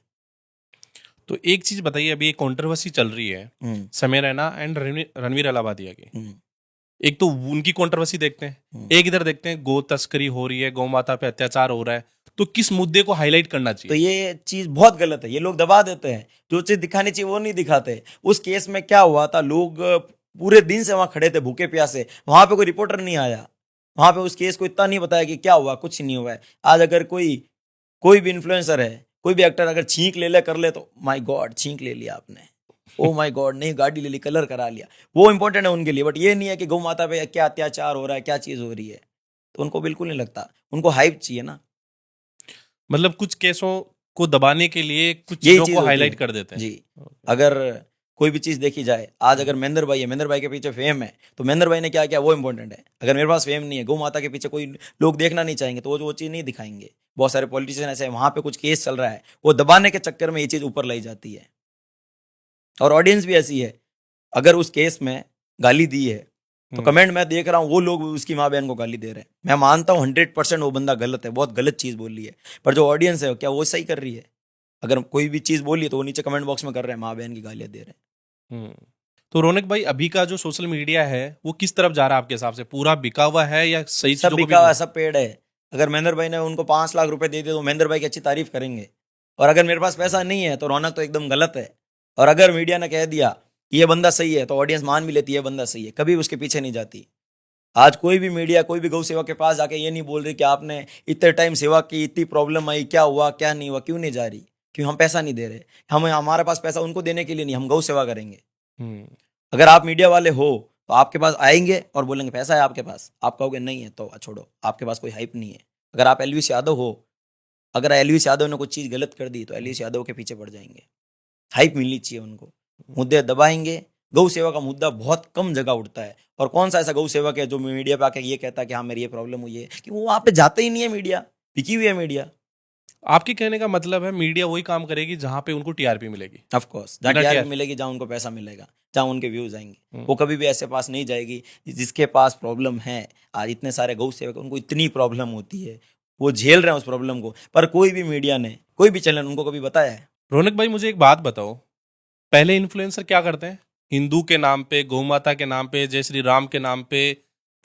तो एक चीज बताइए, अभी एक कंट्रोवर्सी चल रही है समय रैना एंड रणवीर अलाहाबादिया की। एक तो उनकी कंट्रोवर्सी देखते हैं, एक इधर देखते हैं गौ तस्करी हो रही है, गौ माता पे अत्याचार हो रहा है। तो किस मुद्दे को हाईलाइट करना तो चाहिए? ये चीज बहुत गलत है, ये लोग दबा देते हैं। जो चीज दिखानी चाहिए वो नहीं दिखाते। उस केस में क्या हुआ था, लोग पूरे दिन से वहां खड़े थे भूखे प्यासे, वहां पे कोई रिपोर्टर नहीं आया। वहां पे उस केस को इतना नहीं बताया कि क्या हुआ, कुछ नहीं हुआ है। आज अगर कोई कोई भी इन्फ्लुएंसर है, कोई भी एक्टर अगर छींक ले कर ले तो माय गॉड छींक ले लिया आपने, ओ माय गॉड नहीं गाड़ी ले ली, कलर करा लिया, वो इंपॉर्टेंट है उनके लिए। बट ये नहीं है कि गौ माता पे क्या अत्याचार हो रहा है, क्या चीज हो रही है, तो उनको बिल्कुल नहीं लगता। उनको हाइप चाहिए ना, मतलब कुछ केसों को दबाने के लिए कुछ यही चीजों चीज को होती हाईलाइट है कर देते हैं। जी। अगर कोई भी चीज देखी जाए, आज अगर महेंद्र भाई है, महेंद्र भाई के पीछे फेम है, तो महेंद्र भाई ने क्या किया वो इंपॉर्टेंट है। अगर मेरे पास फेम नहीं है, गौ माता के पीछे कोई लोग देखना नहीं चाहेंगे, तो वो चीज नहीं दिखाएंगे। बहुत सारे पॉलिटिशियन ऐसे हैं, वहां पे कुछ केस चल रहा है, वो दबाने के चक्कर में ये चीज ऊपर लाई जाती है। और ऑडियंस भी ऐसी है, अगर उस केस में गाली दी है तो कमेंट मैं देख रहा हूँ वो लोग उसकी माँ बहन को गाली दे रहे हैं। मैं मानता हूँ 100% वो बंदा गलत है, बहुत गलत चीज बोल रही है, पर जो ऑडियंस है क्या वो सही कर रही है? अगर कोई भी चीज बोली तो वो नीचे कमेंट बॉक्स में कर रहे हैं, माँ बहन की गालियां दे रहे हैं। तो रौनक भाई, अभी का जो सोशल मीडिया है वो किस तरफ जा रहा है आपके हिसाब से? पूरा बिका हुआ है या सही सब चीजों को बिका हुआ है, सब पेड़ है। अगर महेंद्र भाई ने उनको 5 लाख रुपए दे दिए तो महेंद्र भाई की अच्छी तारीफ करेंगे। और अगर मेरे पास पैसा नहीं है तो रौनक तो एकदम गलत है। और अगर मीडिया ने कह दिया कि ये बंदा सही है तो ऑडियंस मान भी लेती है ये बंदा सही है, कभी उसके पीछे नहीं जाती। आज कोई भी मीडिया, कोई भी गौ सेवा के पास जाके ये नहीं बोल रही कि आपने इतने टाइम सेवा की, इतनी प्रॉब्लम आई, क्या हुआ क्या नहीं हुआ, क्यों नहीं जा रही? क्यों? हम पैसा नहीं दे रहे। हमारे पास पैसा उनको देने के लिए नहीं, हम गौ सेवा करेंगे। अगर आप मीडिया वाले हो तो आपके पास आएंगे और बोलेंगे पैसा है आपके पास, आप कहोगे नहीं है तो छोड़ो, आपके पास कोई हाइप नहीं है। अगर आप एलवीस यादव हो, अगर एलवीस यादव ने कुछ चीज़ गलत कर दी तो एलवीस यादव के पीछे पड़ जाएंगे। हाइप मिलनी चाहिए उनको, मुद्दे दबाएंगे गौ सेवा का मुद्दा बहुत कम जगह उठता है। और कौन सा ऐसा गौ सेवक है जो मीडिया पे आके ये कहता है कि हाँ मेरी ये प्रॉब्लम हुई है, कि वो वहां पे जाते ही नहीं है, मीडिया पिकी हुई है मीडिया। आपके कहने का मतलब है मीडिया वही काम करेगी जहां पे उनको टीआरपी मिलेगी। ऑफ कोर्स, जहाँ बिना टीआरपी TR मिलेगी, जहाँ उनको पैसा मिलेगा, जहाँ उनके व्यूज आएंगे, वो कभी भी ऐसे पास नहीं जाएगी जिसके पास प्रॉब्लम है। आज इतने सारे गौ सेवक, उनको इतनी प्रॉब्लम होती है, वो झेल रहे हैं उस प्रॉब्लम को, पर कोई भी मीडिया ने, कोई भी चैनल उनको कभी बताया है? रौनक भाई मुझे एक बात बताओ, पहले इन्फ्लुएंसर क्या करते हैं? हिंदू के नाम पे, गौ माता के नाम पे, जय श्री राम के नाम पे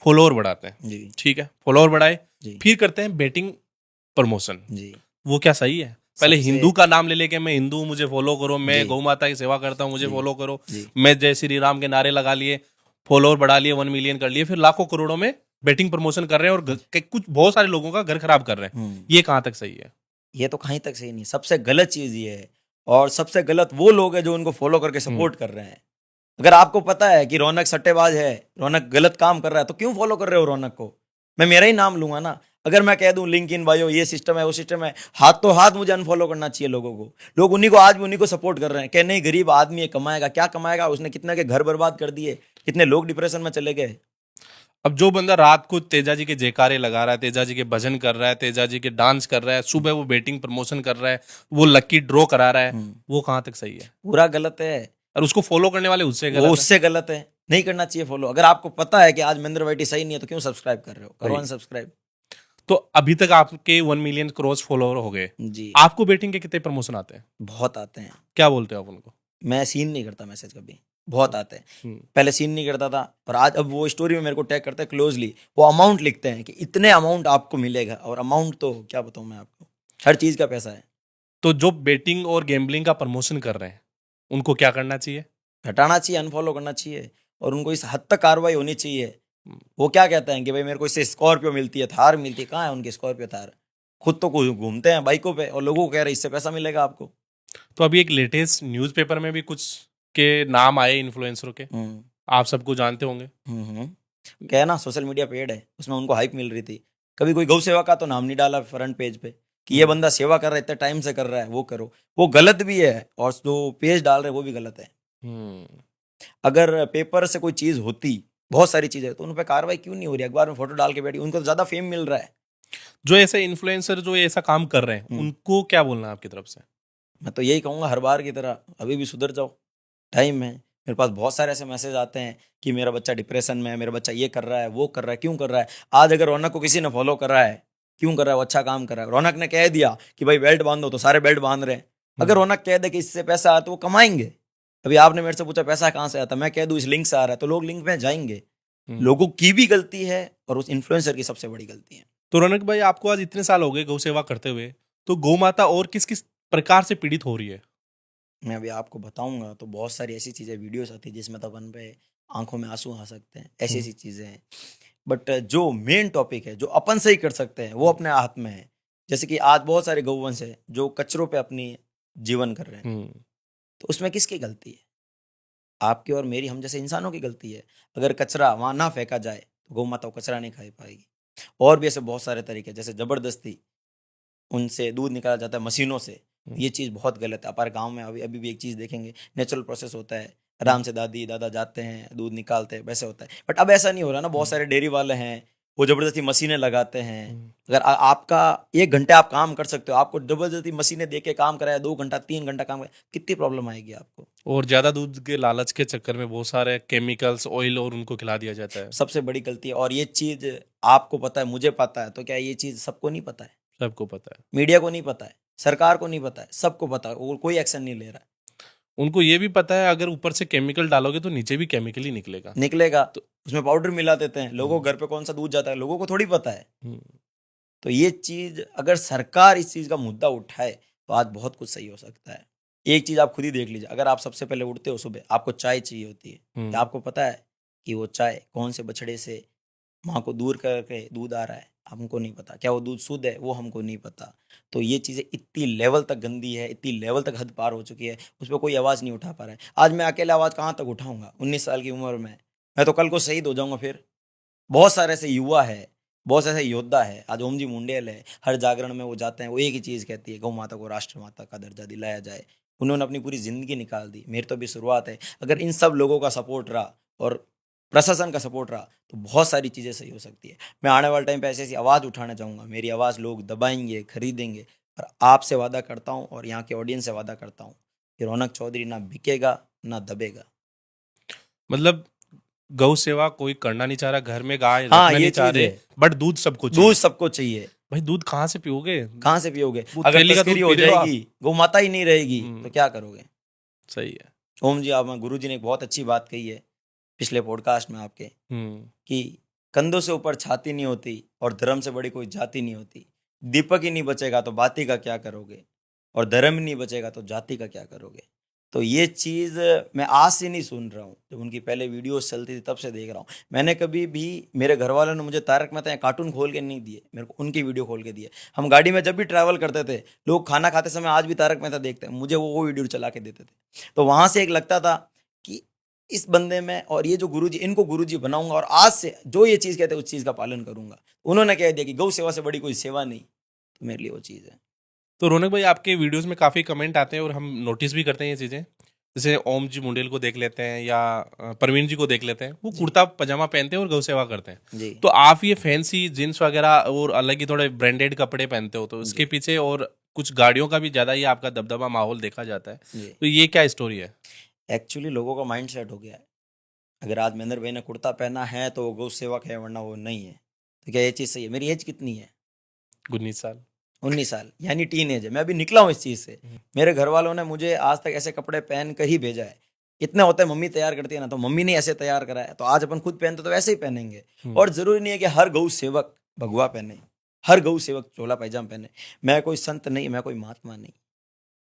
फॉलोअर बढ़ाते हैं। जी ठीक है, फॉलोअर बढ़ाए, जी फिर करते हैं बेटिंग प्रमोशन। जी। वो क्या सही है? पहले सबसे- हिंदू का नाम ले लेके मैं हिंदू हूं, मुझे फॉलो करो, मैं जी गौ माता की सेवा करता हूँ, मुझे जी फॉलो करो, जी मैं जय श्री राम के नारे लगा लिए, फॉलोअर बढ़ा लिए, 1 मिलियन कर लिए, फिर लाखों करोड़ों में बेटिंग प्रमोशन कर रहे हैं और कुछ बहुत सारे लोगों का घर खराब कर रहे हैं। ये कहाँ तक सही है? ये तो कहीं तक सही नहीं, सबसे गलत चीज ये है। और सबसे गलत वो लोग हैं जो उनको फॉलो करके सपोर्ट कर रहे हैं। अगर आपको पता है कि रौनक सट्टेबाज है, रौनक गलत काम कर रहा है, तो क्यों फॉलो कर रहे हो रौनक को? मैं मेरा ही नाम लूंगा ना। अगर मैं कह दूं लिंक इन बायो, ये सिस्टम है, वो सिस्टम है, हाथ तो हाथ मुझे अनफॉलो करना चाहिए लोगों को। लोग उन्हीं को, आज भी उन्हीं को सपोर्ट कर रहे हैं कि नहीं गरीब आदमी है, कमाएगा, क्या कमाएगा, उसने कितने के घर बर्बाद कर दिए, कितने लोग डिप्रेशन में चले गए। अब जो बंदा रात को तेजा जी के जयकारे लगा रहा है, तेजा जी के भजन कर रहा है, तेजा जी के डांस कर रहा है, सुबह वो बेटिंग प्रमोशन कर रहा है, वो लकी ड्रॉ करा रहा है, वो कहाँ तक सही है? पूरा गलत है। और उसको फॉलो करने वाले उससे वो गलत है। उससे गलत है, नहीं करना चाहिए फॉलो। अगर आपको पता है कि आज महेंद्र वाइटी सही नहीं है, तो क्यों सब्सक्राइब कर रहे हो? करो वही। अनसब्सक्राइब। तो अभी तक आपके 1 मिलियन क्रॉस फॉलोअर हो गए, जी आपको बेटिंग के कितने प्रमोशन आते हैं? बहुत आते हैं। क्या बोलते हो आप उनको? मैं सीन नहीं करता मैसेज कभी, बहुत आते हैं। हम्म, पहले सीन नहीं करता था, पर आज अब वो स्टोरी में मेरे को टैग करते हैं क्लोजली, वो अमाउंट लिखते हैं कि इतने अमाउंट आपको मिलेगा। और अमाउंट तो क्या बताऊं मैं आपको, हर चीज का पैसा है। तो जो बेटिंग और गैम्बलिंग का प्रमोशन कर रहे हैं उनको क्या करना चाहिए? हटाना चाहिए, अनफॉलो करना चाहिए, और उनको इस हद तक कार्रवाई होनी चाहिए। वो क्या कहते हैं कि भाई मेरे को इससे स्कॉर्पियो मिलती है, थार मिलती है, कहाँ है उनकी स्कॉर्पियो थार? खुद तो घूमते हैं बाइकों पे, और लोगों को कह रहे हैं इससे पैसा मिलेगा आपको। तो अभी एक लेटेस्ट न्यूज़पेपर में भी कुछ के नाम आए इन्फ्लुएंसरों के, आप सबको जानते होंगे। क्या है ना, सोशल मीडिया पेड है, उसमें उनको हाइप मिल रही थी। कभी कोई गौ सेवा का तो नाम नहीं डाला फ्रंट पेज पे कि ये बंदा सेवा कर रहा है, इतने टाइम से कर रहा है, वो करो। वो गलत भी है, और जो पेज डाल रहे हैं वो भी गलत है। अगर पेपर से कोई चीज होती, बहुत सारी चीजें, तो उन पर कार्रवाई क्यों नहीं हो रही? अखबार में फोटो डाल के बैठी, उनको तो ज्यादा फेम मिल रहा है। जो ऐसे इन्फ्लुएंसर जो ऐसा काम कर रहे हैं उनको क्या बोलना है आपकी तरफ से? मैं तो यही कहूंगा, हर बार की तरह अभी भी सुधर जाओ, टाइम है। मेरे पास बहुत सारे ऐसे मैसेज आते हैं कि मेरा बच्चा डिप्रेशन में है, मेरा बच्चा ये कर रहा है, वो कर रहा है, क्यों कर रहा है? आज अगर रौनक को किसी ने फॉलो कर रहा है, क्यों कर रहा है? वो अच्छा काम कर रहा है। रौनक ने कह दिया कि भाई बेल्ट बांधो, तो सारे बेल्ट बांध रहे हैं। अगर रौनक कह दे कि इससे पैसा आया, तो वो कमाएंगे। अभी आपने मेरे से पूछा पैसा कहाँ से आता, मैं कह दूं इस लिंक से आ रहा है, तो लोग लिंक में जाएंगे। लोगों की भी गलती है, और उस इन्फ्लुएंसर की सबसे बड़ी गलती है। तो रौनक भाई आपको आज इतने साल हो गए गौ सेवा करते हुए, तो गौ माता और किस किस प्रकार से पीड़ित हो रही है? मैं अभी आपको बताऊंगा तो बहुत सारी ऐसी चीज़ें, वीडियोस आती है जिसमें तो अपन पे आंखों में आंसू आ सकते हैं, ऐसी ऐसी चीज़ें हैं। बट जो मेन टॉपिक है, जो अपन से ही कर सकते हैं, वो अपने हाथ में है। जैसे कि आज बहुत सारे गौवंश है जो कचरों पे अपनी जीवन कर रहे हैं, तो उसमें किसकी गलती है? आपकी और मेरी, हम जैसे इंसानों की गलती है। अगर कचरा वहां ना फेंका जाए, तो गौ माता वो कचरा नहीं खा पाएगी। और भी ऐसे बहुत सारे तरीके, जैसे जबरदस्ती उनसे दूध निकाला जाता है मशीनों से, ये चीज़ बहुत गलत है। हमारे गांव में अभी अभी भी एक चीज़ देखेंगे, नेचुरल प्रोसेस होता है, आराम से दादी दादा जाते हैं, दूध निकालते हैं, वैसे होता है। बट अब ऐसा नहीं हो रहा ना, बहुत सारे डेयरी वाले हैं, वो जबरदस्ती मशीनें लगाते हैं। अगर आपका 1 घंटे आप काम कर सकते हो, आपको जबरदस्ती मशीनें दे के काम कराया, 2 घंटा 3 घंटा काम कराया, कितनी प्रॉब्लम आएगी आपको? और ज्यादा दूध के लालच के चक्कर में बहुत सारे केमिकल्स, ऑयल और उनको खिला दिया जाता है। सबसे बड़ी गलती है। और ये चीज़ आपको पता है, मुझे पता है, तो क्या ये चीज़ सबको नहीं पता है? सबको पता है। मीडिया को नहीं पता है, सरकार को नहीं पता है, सबको पता है, वो कोई एक्शन नहीं ले रहा है। उनको ये भी पता है अगर ऊपर से केमिकल डालोगे तो नीचे भी केमिकल ही निकलेगा। निकलेगा तो उसमें पाउडर मिला देते हैं। लोगों के घर पे कौन सा दूध जाता है, लोगों को थोड़ी पता है। तो ये चीज, अगर सरकार इस चीज का मुद्दा उठाए, तो आज बहुत कुछ सही हो सकता है। एक चीज आप खुद ही देख लीजिए, अगर आप सबसे पहले उठते हो सुबह, आपको चाय चाहिए होती है, क्या आपको पता है कि वो चाय कौन से बछड़े से माँ को दूर करके दूध आ रहा है? हमको नहीं पता। क्या वो दूध शुद्ध है? वो हमको नहीं पता। तो ये चीज़ें इतनी लेवल तक गंदी है, इतनी लेवल तक हद पार हो चुकी है, उस पर कोई आवाज़ नहीं उठा पा रहा है। आज मैं अकेले आवाज़ कहाँ तक उठाऊंगा 19 साल की उम्र में? मैं तो कल को शहीद हो जाऊंगा। फिर बहुत सारे ऐसे युवा है, बहुत से ऐसे योद्धा है। आज ओम जी मुंडेल है, हर जागरण में वो जाते हैं, वो एक ही चीज़ कहती है, गौ माता को राष्ट्र माता का दर्जा दिलाया जाए। उन्होंने अपनी पूरी ज़िंदगी निकाल दी, मेरी तो अभी शुरुआत है। अगर इन सब लोगों का सपोर्ट रहा और प्रशासन का सपोर्ट रहा तो बहुत सारी चीज़ें सही हो सकती है। मैं आने वाले टाइम पे ऐसी ऐसी आवाज़ उठाना चाहूँगा, मेरी आवाज़ लोग दबाएंगे, खरीदेंगे। और आपसे वादा करता हूँ और यहाँ के ऑडियंस से वादा करता हूँ कि रौनक चौधरी ना बिकेगा ना दबेगा। मतलब गौ सेवा कोई करना नहीं चाह रहा, घर में गाय हाँ, रखना ये नहीं चाह चीज़ रहे, है। बट दूध सबको चाहिए। दूध सबको चाहिए। भाई दूध कहाँ से पियोगे? कहाँ से पियोगे? वो अगर थैली का तस्करी दूध हो पी रहे हो आप। जाएगी, गौ माता ही नहीं रहेगी तो क्या करोगे? सही है। ओम जी, आप गुरु जी ने एक बहुत अच्छी बात कही है पिछले पॉडकास्ट में आपके, कि कंधों से ऊपर छाती नहीं होती और धर्म से बड़ी कोई जाति नहीं होती। दीपक ही नहीं बचेगा तो बाती का क्या करोगे, और धर्म ही नहीं बचेगा तो जाति का क्या करोगे। तो ये चीज़ मैं आज से नहीं सुन रहा हूँ, जब उनकी पहले वीडियोस चलती थी तब से देख रहा हूँ। मैंने कभी भी, मेरे घर वालों ने मुझे तारक मेहता या कार्टून खोल के नहीं दिए, मेरे को उनकी वीडियो खोल के दिए। हम गाड़ी में जब भी ट्रैवल करते थे, लोग खाना खाते समय आज भी तारक मेहता देखते हैं, मुझे वो वीडियो चला के देते थे। तो वहाँ से एक लगता था कि इस बंदे में, और ये जो गुरुजी, इनको गुरुजी बनाऊंगा और आज से जो ये चीज़ कहते हैं उस चीज़ का पालन करूंगा। उन्होंने कह दिया कि गौ सेवा से बड़ी कोई सेवा नहीं, तो मेरे लिए वो चीज़ है। तो रौनक भाई, आपके वीडियोस में काफ़ी कमेंट आते हैं और हम नोटिस भी करते हैं ये चीज़ें। जैसे ओम जी मुंडेल को देख लेते हैं या परवीन जी को देख लेते हैं, वो कुर्ता पजामा पहनते हैं और गौ सेवा करते हैं। जी। तो आप ये फैंसी जीन्स वगैरह और अलग ही थोड़े ब्रांडेड कपड़े पहनते हो, तो उसके पीछे और कुछ गाड़ियों का भी ज़्यादा ही आपका दबदबा माहौल देखा जाता है। जी। तो ये क्या स्टोरी है? एक्चुअली लोगों का माइंड सेट हो गया है, अगर आज महेंद्र भाई ने कुर्ता पहना है तो वो गौ सेवक है, वरना वो नहीं है। तो क्या ये चीज़ सही है? मेरी एज कितनी है? 19 साल। 19 साल, यानी टीन एज है। मैं अभी निकला हूँ इस चीज़ से। मेरे घर वालों ने मुझे आज तक ऐसे कपड़े पहन कर ही भेजा है। इतना होता है, मम्मी तैयार करती है ना, तो मम्मी ने ऐसे तैयार करा है, तो आज अपन खुद पहनते तो वैसे ही पहनेंगे। और ज़रूरी नहीं है कि हर गौ सेवक भगवा पहने, हर गौ सेवक चोला पैजामा पहने। मैं कोई संत नहीं, मैं कोई महात्मा नहीं,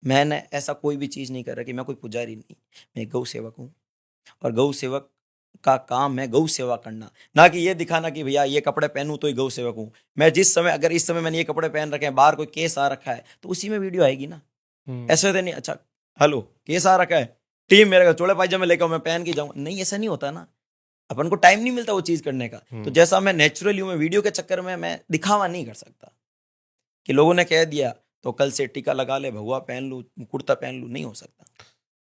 मैंने ऐसा कोई भी चीज़ नहीं कर रहा कि मैं कोई पुजारी नहीं, मैं गौ सेवक हूँ। और गौ सेवक का काम है गौ सेवा करना, ना कि ये दिखाना कि भैया ये कपड़े पहनूं तो ही गौ सेवक हूँ। मैं जिस समय, अगर इस समय मैंने ये कपड़े पहन रखे हैं, बाहर कोई केस आ रखा है, तो उसी में वीडियो आएगी ना। ऐसे तो नहीं, अच्छा हेलो केस आ रखा है, टीम मेरे का चोले पायजामे लेकर मैं पहन के जाऊँ, नहीं, ऐसा नहीं होता ना। अपन को टाइम नहीं मिलता वो चीज़ करने का। तो जैसा मैं नेचुरली हूँ, मैं वीडियो के चक्कर में मैं दिखावा नहीं कर सकता कि लोगों ने कह दिया तो कल से टीका लगा ले, भगवा पहन लूँ, कुर्ता पहन लूँ, नहीं हो सकता।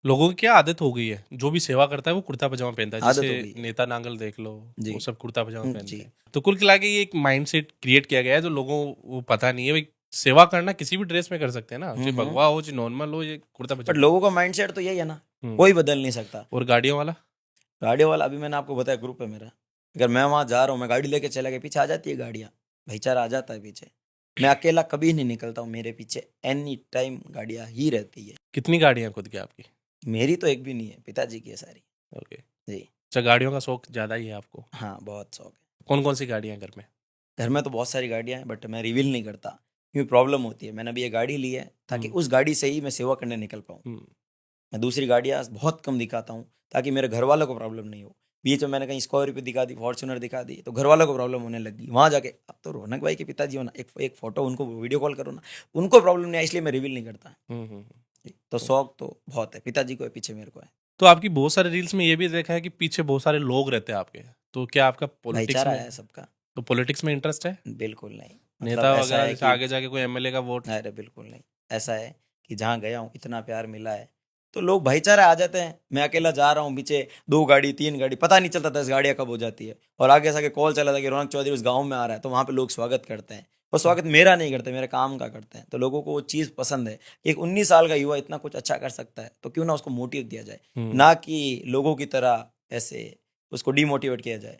लोगों की क्या आदत हो गई है, जो भी सेवा करता है वो कुर्ता पजामा पहनता है। आदत हो जैसे गई है। नेता नांगल देख लो, जी। वो सब कुर्ता पजामा पहनते जी। हैं। तो कुल मिला के ये एक माइंडसेट क्रिएट किया गया है जो लोगों को पता नहीं है। भाई सेवा करना किसी भी ड्रेस में कर सकते हैं ना, चाहे भगवा हो चाहे नॉर्मल हो, ये कुर्ता बट पजामा। लोगों का माइंडसेट तो यही है ना, कोई बदल नहीं सकता। और गाड़ियों वाला? गाड़ी वाला, अभी मैंने आपको बताया, ग्रुप है मेरा। अगर मैं वहाँ जा रहा हूँ, मैं गाड़ी लेके चला गया, पीछे आ जाती है गाड़ियाँ, भाईचारा आ जाता है पीछे। मैं अकेला कभी नहीं निकलता हूँ, मेरे पीछे एनी टाइम गाड़ियाँ ही रहती है। कितनी गाड़ियां खुद की आपकी? मेरी तो एक भी नहीं है, पिताजी की है सारी। ओके। जी। अच्छा, गाड़ियों का शौक ज्यादा ही है आपको? हाँ, बहुत शौक है। कौन कौन सी गाड़ियां हैं घर में? घर में तो बहुत सारी गाड़ियाँ हैं, बट मैं रिवील नहीं करता क्योंकि प्रॉब्लम होती है। मैंने अभी ये गाड़ी ली है ताकि उस गाड़ी से ही मैं सेवा करने निकल पाऊँ। मैं दूसरी गाड़ियाँ बहुत कम दिखाता हूँ ताकि मेरे घर वालों को प्रॉब्लम नहीं हो। बीच में मैंने कहीं स्कॉर्पियो दिखा दी, फॉर्च्यूनर दिखा दी, तो घर वालों को प्रॉब्लम होने लगी। वहाँ जाके, अब तो रौनक भाई के पिताजी हो ना, एक फोटो उनको वीडियो कॉल करो ना, उनको प्रॉब्लम नहीं है, इसलिए मैं रिवील नहीं करता। तो शौक तो बहुत है, पिताजी को है, पीछे मेरे को है। तो आपकी बहुत सारे रील्स में ये भी देखा है कि पीछे बहुत सारे लोग रहते हैं आपके, तो क्या आपका पॉलिटिक्स भाईचारा में है सबका। तो पॉलिटिक्स में इंटरेस्ट है? बिल्कुल नहीं। नेता ऐसा वगैरह है जैसे कि, आगे जाके कोई एमएलए का वोट? अरे बिल्कुल नहीं। ऐसा है कि जहाँ गया हूँ इतना प्यार मिला है, तो लोग भाईचारा आ जाते हैं। मैं अकेला जा रहा हूँ, पीछे 2 गाड़ी 3 गाड़ी, पता नहीं चलता 10 गाड़ियाँ कब हो जाती है, और आगे से आगे कॉल चला था कि रौनक चौधरी उस गाँव में आ रहा है, तो वहाँ पे लोग स्वागत करते हैं। और स्वागत मेरा नहीं करते, मेरे काम का करते हैं। तो लोगों को वो चीज़ पसंद है। एक 19 साल का युवा इतना कुछ अच्छा कर सकता है, तो क्यों ना उसको मोटिव दिया जाए, ना कि लोगों की तरह ऐसे उसको डिमोटिवेट किया जाए।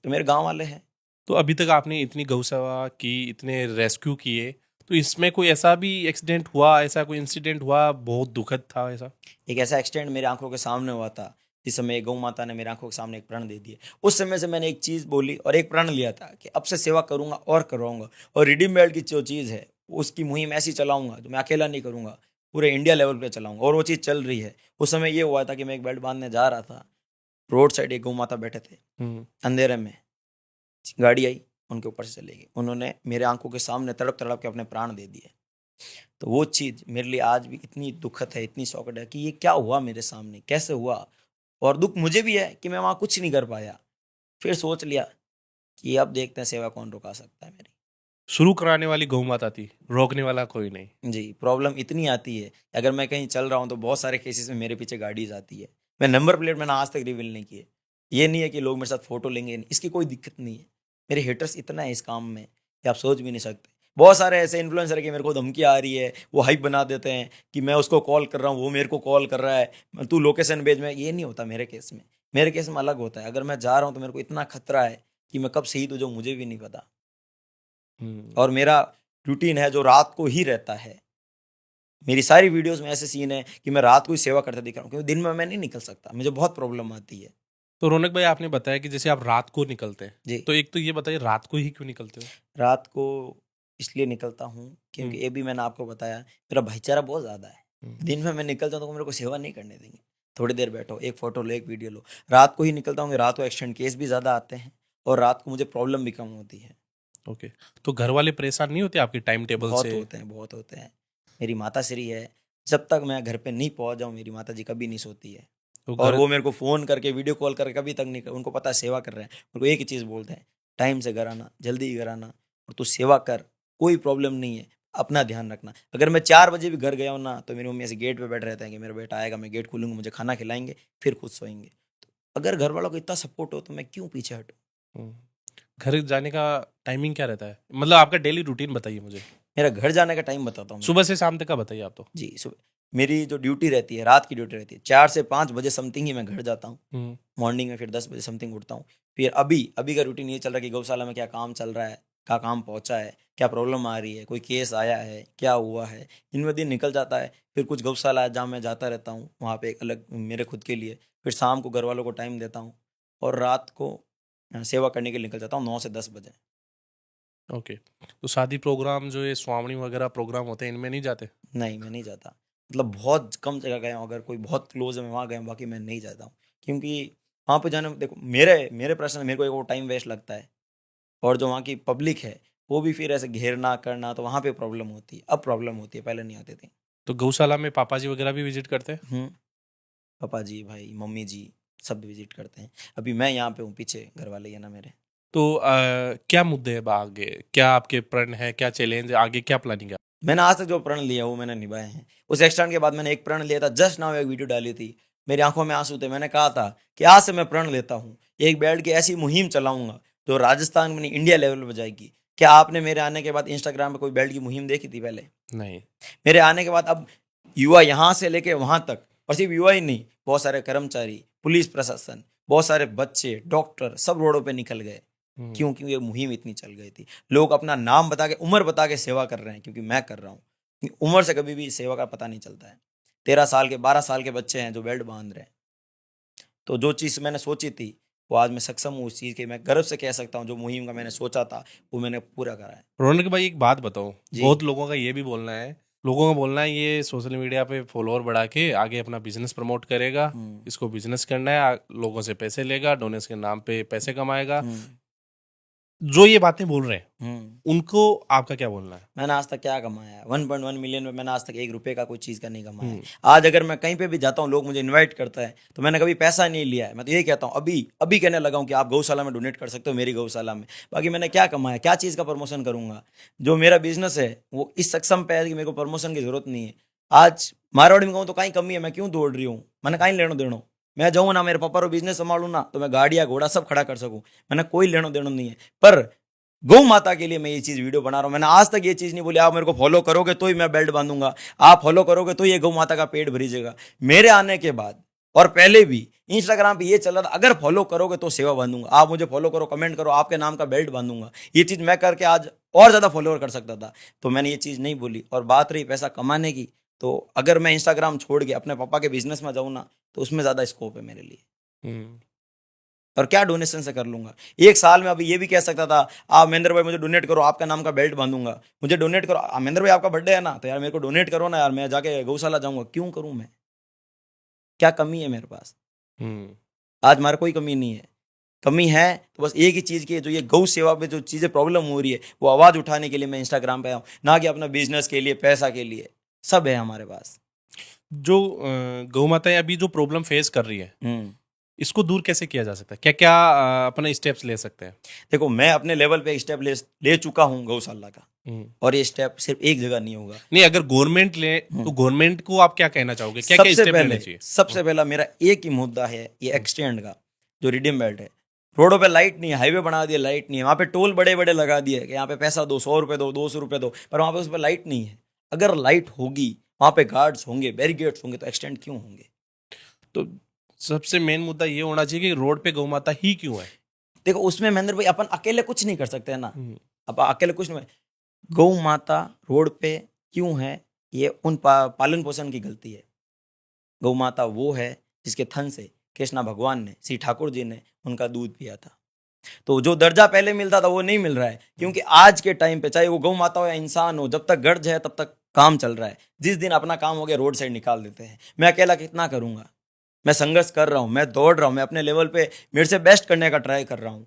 तो मेरे गाँव वाले हैं। तो अभी तक आपने इतनी गौसेवा की, इतने रेस्क्यू किए, तो इसमें कोई ऐसा भी एक्सीडेंट हुआ, ऐसा कोई इंसिडेंट हुआ बहुत दुखद था ऐसा? एक ऐसा एक्सीडेंट मेरे आंखों के सामने हुआ था, जिस समय गौ माता ने मेरे आंखों के सामने एक प्रण दे दिए। उस समय से मैंने एक चीज़ बोली और एक प्रण लिया था कि अब से सेवा करूंगा और करवाऊंगा, और रेडीमेड की जो चीज़ है उसकी मुहिम ऐसी चलाऊंगा जो मैं अकेला नहीं करूंगा, पूरे इंडिया लेवल पे चलाऊंगा, और वो चीज़ चल रही है। उस समय ये हुआ था कि मैं एक बेल्ट बांधने जा रहा था, रोड साइड एक गौ माता बैठे थे, अंधेरे में गाड़ी आई, उनके ऊपर से चले गई। उन्होंने मेरे आंखों के सामने तड़प तड़प के अपने प्राण दे दिए। तो वो चीज़ मेरे लिए आज भी इतनी दुखद है, इतनी शॉक्ड है कि ये क्या हुआ मेरे सामने, कैसे हुआ। और दुख मुझे भी है कि मैं वहाँ कुछ नहीं कर पाया। फिर सोच लिया कि अब देखते हैं सेवा कौन रुका सकता है मेरी। शुरू कराने वाली गौ माता थी, रोकने वाला कोई नहीं। जी, प्रॉब्लम इतनी आती है, अगर मैं कहीं चल रहा हूँ तो बहुत सारे केसेस में मेरे पीछे गाड़ीज आती है। मैं नंबर प्लेट मैंने आज तक रिवील नहीं किए। ये नहीं है कि लोग मेरे साथ फोटो लेंगे, इसकी कोई दिक्कत नहीं है। मेरे हेटर्स इतना है इस काम में कि आप सोच भी नहीं सकते। बहुत सारे ऐसे इन्फ्लुएंसर है कि मेरे को धमकी आ रही है, वो हाइप बना देते हैं कि मैं उसको कॉल कर रहा हूँ, वो मेरे को कॉल कर रहा है, तू लोकेशन भेज। में ये नहीं होता मेरे केस में। मेरे केस में अलग होता है। अगर मैं जा रहा हूँ तो मेरे को इतना खतरा है कि मैं कब शहीद हो जाऊँ मुझे भी नहीं पता। और मेरा रूटीन है जो रात को ही रहता है। मेरी सारी वीडियोस में ऐसे सीन है कि मैं रात को ही सेवा करता दिख रहा हूँ, क्योंकि दिन में मैं नहीं निकल सकता, मुझे बहुत प्रॉब्लम आती है। तो रौनक भाई, आपने बताया कि जैसे आप रात को निकलते हैं, जी, तो एक तो ये बताइए रात को ही क्यों निकलते हो? रात को इसलिए निकलता हूँ क्योंकि हम्म, ये भी मैंने आपको बताया, मेरा भाईचारा बहुत ज़्यादा है। हम्म, दिन में मैं निकल जाऊँ तो मेरे को सेवा नहीं करने देंगे। थोड़ी देर बैठो, एक फ़ोटो लो, एक वीडियो लो। रात को ही निकलता हूँ कि रात को एक्सीडेंट केस भी ज़्यादा आते हैं और रात को मुझे प्रॉब्लम भी कम होती है। ओके। तो घर वाले परेशान नहीं होते आपके टाइम टेबल बहुत से? होते हैं, बहुत होते हैं। मेरी माता श्री है, जब तक मैं घर पे नहीं पहुँच जाऊँ मेरी माता जी कभी नहीं सोती है। तो और घर वो मेरे को फ़ोन करके, वीडियो कॉल करके कभी तक नहीं, उनको पता है सेवा कर रहे हैं। मेरे को एक ही चीज़ बोलते हैं, टाइम से घर आना, जल्दी घर आना और तू सेवा कर, कोई प्रॉब्लम नहीं है, अपना ध्यान रखना। अगर मैं 4 बजे भी घर गया हूँ ना, तो मेरी मम्मी ऐसे गेट पे बैठे रहते हैं कि मेरा बेटा आएगा, मैं गेट खोलूँगा, मुझे खाना खिलाएँगे, फिर खुद सोएँगे। तो अगर घर वालों को इतना सपोर्ट हो तो मैं क्यों पीछे हटूँ? हम्म, घर जाने का टाइमिंग क्या रहता है? मतलब आपका डेली रूटीन बताइए मुझे। मेरा घर जाने का टाइम बताता हूँ मैं। सुबह से शाम तक का बताइए आप तो। जी, सुबह मेरी जो ड्यूटी रहती है, रात की ड्यूटी रहती है, 4 से 5 बजे समथिंग ही मैं घर जाता हूँ। हम्म, मॉर्निंग में फिर 10 बजे समथिंग उठता हूँ। फिर अभी का रूटीन ये चल रहा है कि गौशाला में क्या काम चल रहा है, क्या काम पहुँचा है, क्या प्रॉब्लम आ रही है, कोई केस आया है, क्या हुआ है, इनमें दिन निकल जाता है। फिर कुछ गौशाला है जहाँ मैं जाता रहता हूँ, वहाँ पे एक अलग मेरे खुद के लिए। फिर शाम को घर वालों को टाइम देता हूँ और रात को सेवा करने के लिए निकल जाता हूँ 9 से 10 बजे। ओके। तो शादी प्रोग्राम जो ये स्वावणी वगैरह प्रोग्राम होते हैं, इनमें नहीं जाते? नहीं, मैं नहीं जाता। मतलब बहुत कम जगह गया हूँ, अगर कोई बहुत क्लोज़ है मैं वहाँ गया हूँ, बाकी मैं नहीं जाता हूँ। क्योंकि वहाँ पे जाने में देखो, मेरे मेरे पर्सनल मेरे को एक वो टाइम वेस्ट लगता है और जो वहाँ की पब्लिक है, वो भी फिर ऐसे घेरना करना, तो वहाँ पे प्रॉब्लम होती है। अब प्रॉब्लम होती है, पहले नहीं आती थी। तो गौशाला में पापा जी वगैरह भी विजिट करते हैं? हुँ, पापा जी, भाई, मम्मी जी सब विज़िट करते हैं। अभी मैं यहाँ पे हूँ, पीछे घर वाले ही है ना मेरे। तो क्या मुद्दे हैं आगे? क्या आपके प्रण है? क्या चैलेंज है? आगे क्या प्लानिंग है? मैंने आज तक जो प्रण लिया वो मैंने निभाए हैं। उस एक्सीडेंट के बाद मैंने एक प्रण लिया था, जस्ट नाउ एक वीडियो डाली थी। मेरी आंखों में आंसू थे। मैंने कहा था कि आज से मैं प्रण लेता हूँ, एक बेल्ट की ऐसी मुहिम चलाऊंगा जो राजस्थान में नहीं इंडिया लेवल पर जाएगी। क्या आपने मेरे आने के बाद इंस्टाग्राम पे कोई बेल्ट की मुहिम देखी थी पहले? नहीं। मेरे आने के बाद अब युवा यहाँ से लेके वहां तक, और सिर्फ युवा ही नहीं, बहुत सारे कर्मचारी, पुलिस प्रशासन, बहुत सारे बच्चे, डॉक्टर सब रोडों पे निकल गए। हम्म, क्यों? क्योंकि ये मुहिम इतनी चल गई थी। लोग अपना नाम बता के, उम्र बता के सेवा कर रहे हैं, क्योंकि मैं कर रहा हूँ। उम्र से कभी भी सेवा का पता नहीं चलता है। 13 साल के, 12 साल के बच्चे हैं जो बेल्ट बांध रहे हैं। तो जो चीज़ मैंने सोची थी वो आज मैं सक्षम हूँ उस चीज़ के। मैं गर्व से कह सकता हूँ जो मुहिम का मैंने सोचा था वो मैंने पूरा करा है। रौनक भाई, एक बात बताओ। जी। बहुत लोगों का ये भी बोलना है, लोगों का बोलना है ये सोशल मीडिया पे फॉलोअर बढ़ा के आगे अपना बिजनेस प्रमोट करेगा, हम्म। इसको बिजनेस करना है, लोगों से पैसे लेगा, डोनेशन के नाम पे पैसे कमाएगा। हम्म। जो ये बातें बोल रहे हैं, हम्म। उनको आपका क्या बोलना है? मैंने आज तक क्या कमाया है? 1.1 मिलियन में मैंने आज तक 1 रुपये का कोई चीज़ का नहीं कमाया है। हम्म, आज अगर मैं कहीं पे भी जाता हूँ, लोग मुझे इनवाइट करता है, तो मैंने कभी पैसा नहीं लिया है। मैं तो यही कहता हूँ, अभी अभी कहने लगा हूँ कि आप गौशाला में डोनेट कर सकते हो, मेरी गौशाला में। बाकी मैंने क्या कमाया, क्या चीज़ का प्रमोशन करूँगा? जो मेरा बिजनेस है वो इस सक्षम पे है कि मेरे को प्रमोशन की जरूरत नहीं है। आज मारवाड़ी में कहूँ तो कहीं कमी है, मैं क्यों दौड़ रही हूँ? मैंने कहीं लेनो देनो। मैं जाऊँ ना, मेरे पापा रो बिजनेस संभालूँ ना, तो मैं गाड़िया घोड़ा सब खड़ा कर सकूँ। मैंने कोई लेनो देनो नहीं है। पर गौ माता के लिए मैं ये चीज़ वीडियो बना रहा हूँ। मैंने आज तक ये चीज़ नहीं बोली आप मेरे को फॉलो करोगे तो ही मैं बेल्ट बांधूंगा, आप फॉलो करोगे तो ये गौ माता का पेट भरीजेगा। मेरे आने के बाद और पहले भी इंस्टाग्राम पे ये चल रहा था, अगर फॉलो करोगे तो सेवा बांधूंगा, आप मुझे फॉलो करो, कमेंट करो, आपके नाम का बेल्ट बांधूंगा। ये चीज़ मैं करके आज और ज़्यादा फॉलोअर कर सकता था, तो मैंने ये चीज़ नहीं बोली। और बात रही पैसा कमाने की, तो अगर मैं इंस्टाग्राम छोड़ के अपने पापा के बिजनेस में जाऊँ ना, तो उसमें ज़्यादा स्कोप है मेरे लिए। हम्म, और क्या डोनेशन से कर लूंगा? एक साल में अभी ये भी कह सकता था, आप महेंद्र भाई मुझे डोनेट करो, आपका नाम का बेल्ट बांधूंगा, मुझे डोनेट करो। महेंद्र भाई आपका बर्थडे है ना, तो यार मेरे को डोनेट करो ना यार, मैं जाके गौशाला जाऊंगा। क्यों करूं मैं? क्या कमी है मेरे पास? हम्म, आज हमारे कोई कमी नहीं है। कमी है तो बस एक ही चीज़ की है, जो ये गौ सेवा पे जो चीज़ें प्रॉब्लम हो रही है, वो आवाज़ उठाने के लिए मैं इंस्टाग्राम पे आया हूँ, ना कि अपना बिजनेस के लिए, पैसा के लिए। सब है हमारे पास। जो गौ माताएं अभी जो प्रॉब्लम फेस कर रही है, हम्म। इसको दूर कैसे किया जा सकता है? क्या क्या अपने स्टेप्स ले सकते हैं? देखो, मैं अपने लेवल पे एक स्टेप ले चुका हूँ गौशाला का, और ये स्टेप सिर्फ एक जगह नहीं होगा। नहीं, अगर गवर्नमेंट ले तो गवर्नमेंट को आप क्या कहना चाहोगे? क्या क्या स्टेप लेने चाहिए? सबसे पहला मेरा एक ही मुद्दा है, ये एक्सटेंड का, जो रिडीम बेल्ट है। रोडों पे लाइट नहीं है, हाईवे बना दिया, लाइट नहीं है, वहाँ पे टोल बड़े बड़े लगा दिए कि यहाँ पे पैसा दो, 100 रुपये दो, 200 रुपये दो, पर वहाँ पे उस पर लाइट नहीं है। अगर लाइट होगी, वहाँ पे गार्ड्स होंगे, बैरिकेड्स होंगे, तो एक्सटेंड क्यों होंगे? तो सबसे मेन मुद्दा ये होना चाहिए कि रोड पे गौ माता ही क्यों है? देखो, उसमें महेंद्र भाई अपन अकेले कुछ नहीं कर सकते हैं ना। हम्म, अब अकेले कुछ नहीं। गौ माता रोड पे क्यों है, ये उन पालन पोषण की गलती है। गौ माता वो है जिसके थन से कृष्णा भगवान ने, श्री ठाकुर जी ने उनका दूध पिया था। तो जो दर्जा पहले मिलता था वो नहीं मिल रहा है, क्योंकि आज के टाइम पे चाहे वो गौ माता हो या इंसान हो, जब तक गर्ज है तब तक काम चल रहा है। जिस दिन अपना काम हो गया, रोड साइड निकाल देते हैं। मैं अकेला कितना करूंगा? मैं संघर्ष कर रहा हूँ, मैं दौड़ रहा हूँ, मैं अपने लेवल पे मेरे से बेस्ट करने का ट्राई कर रहा हूँ।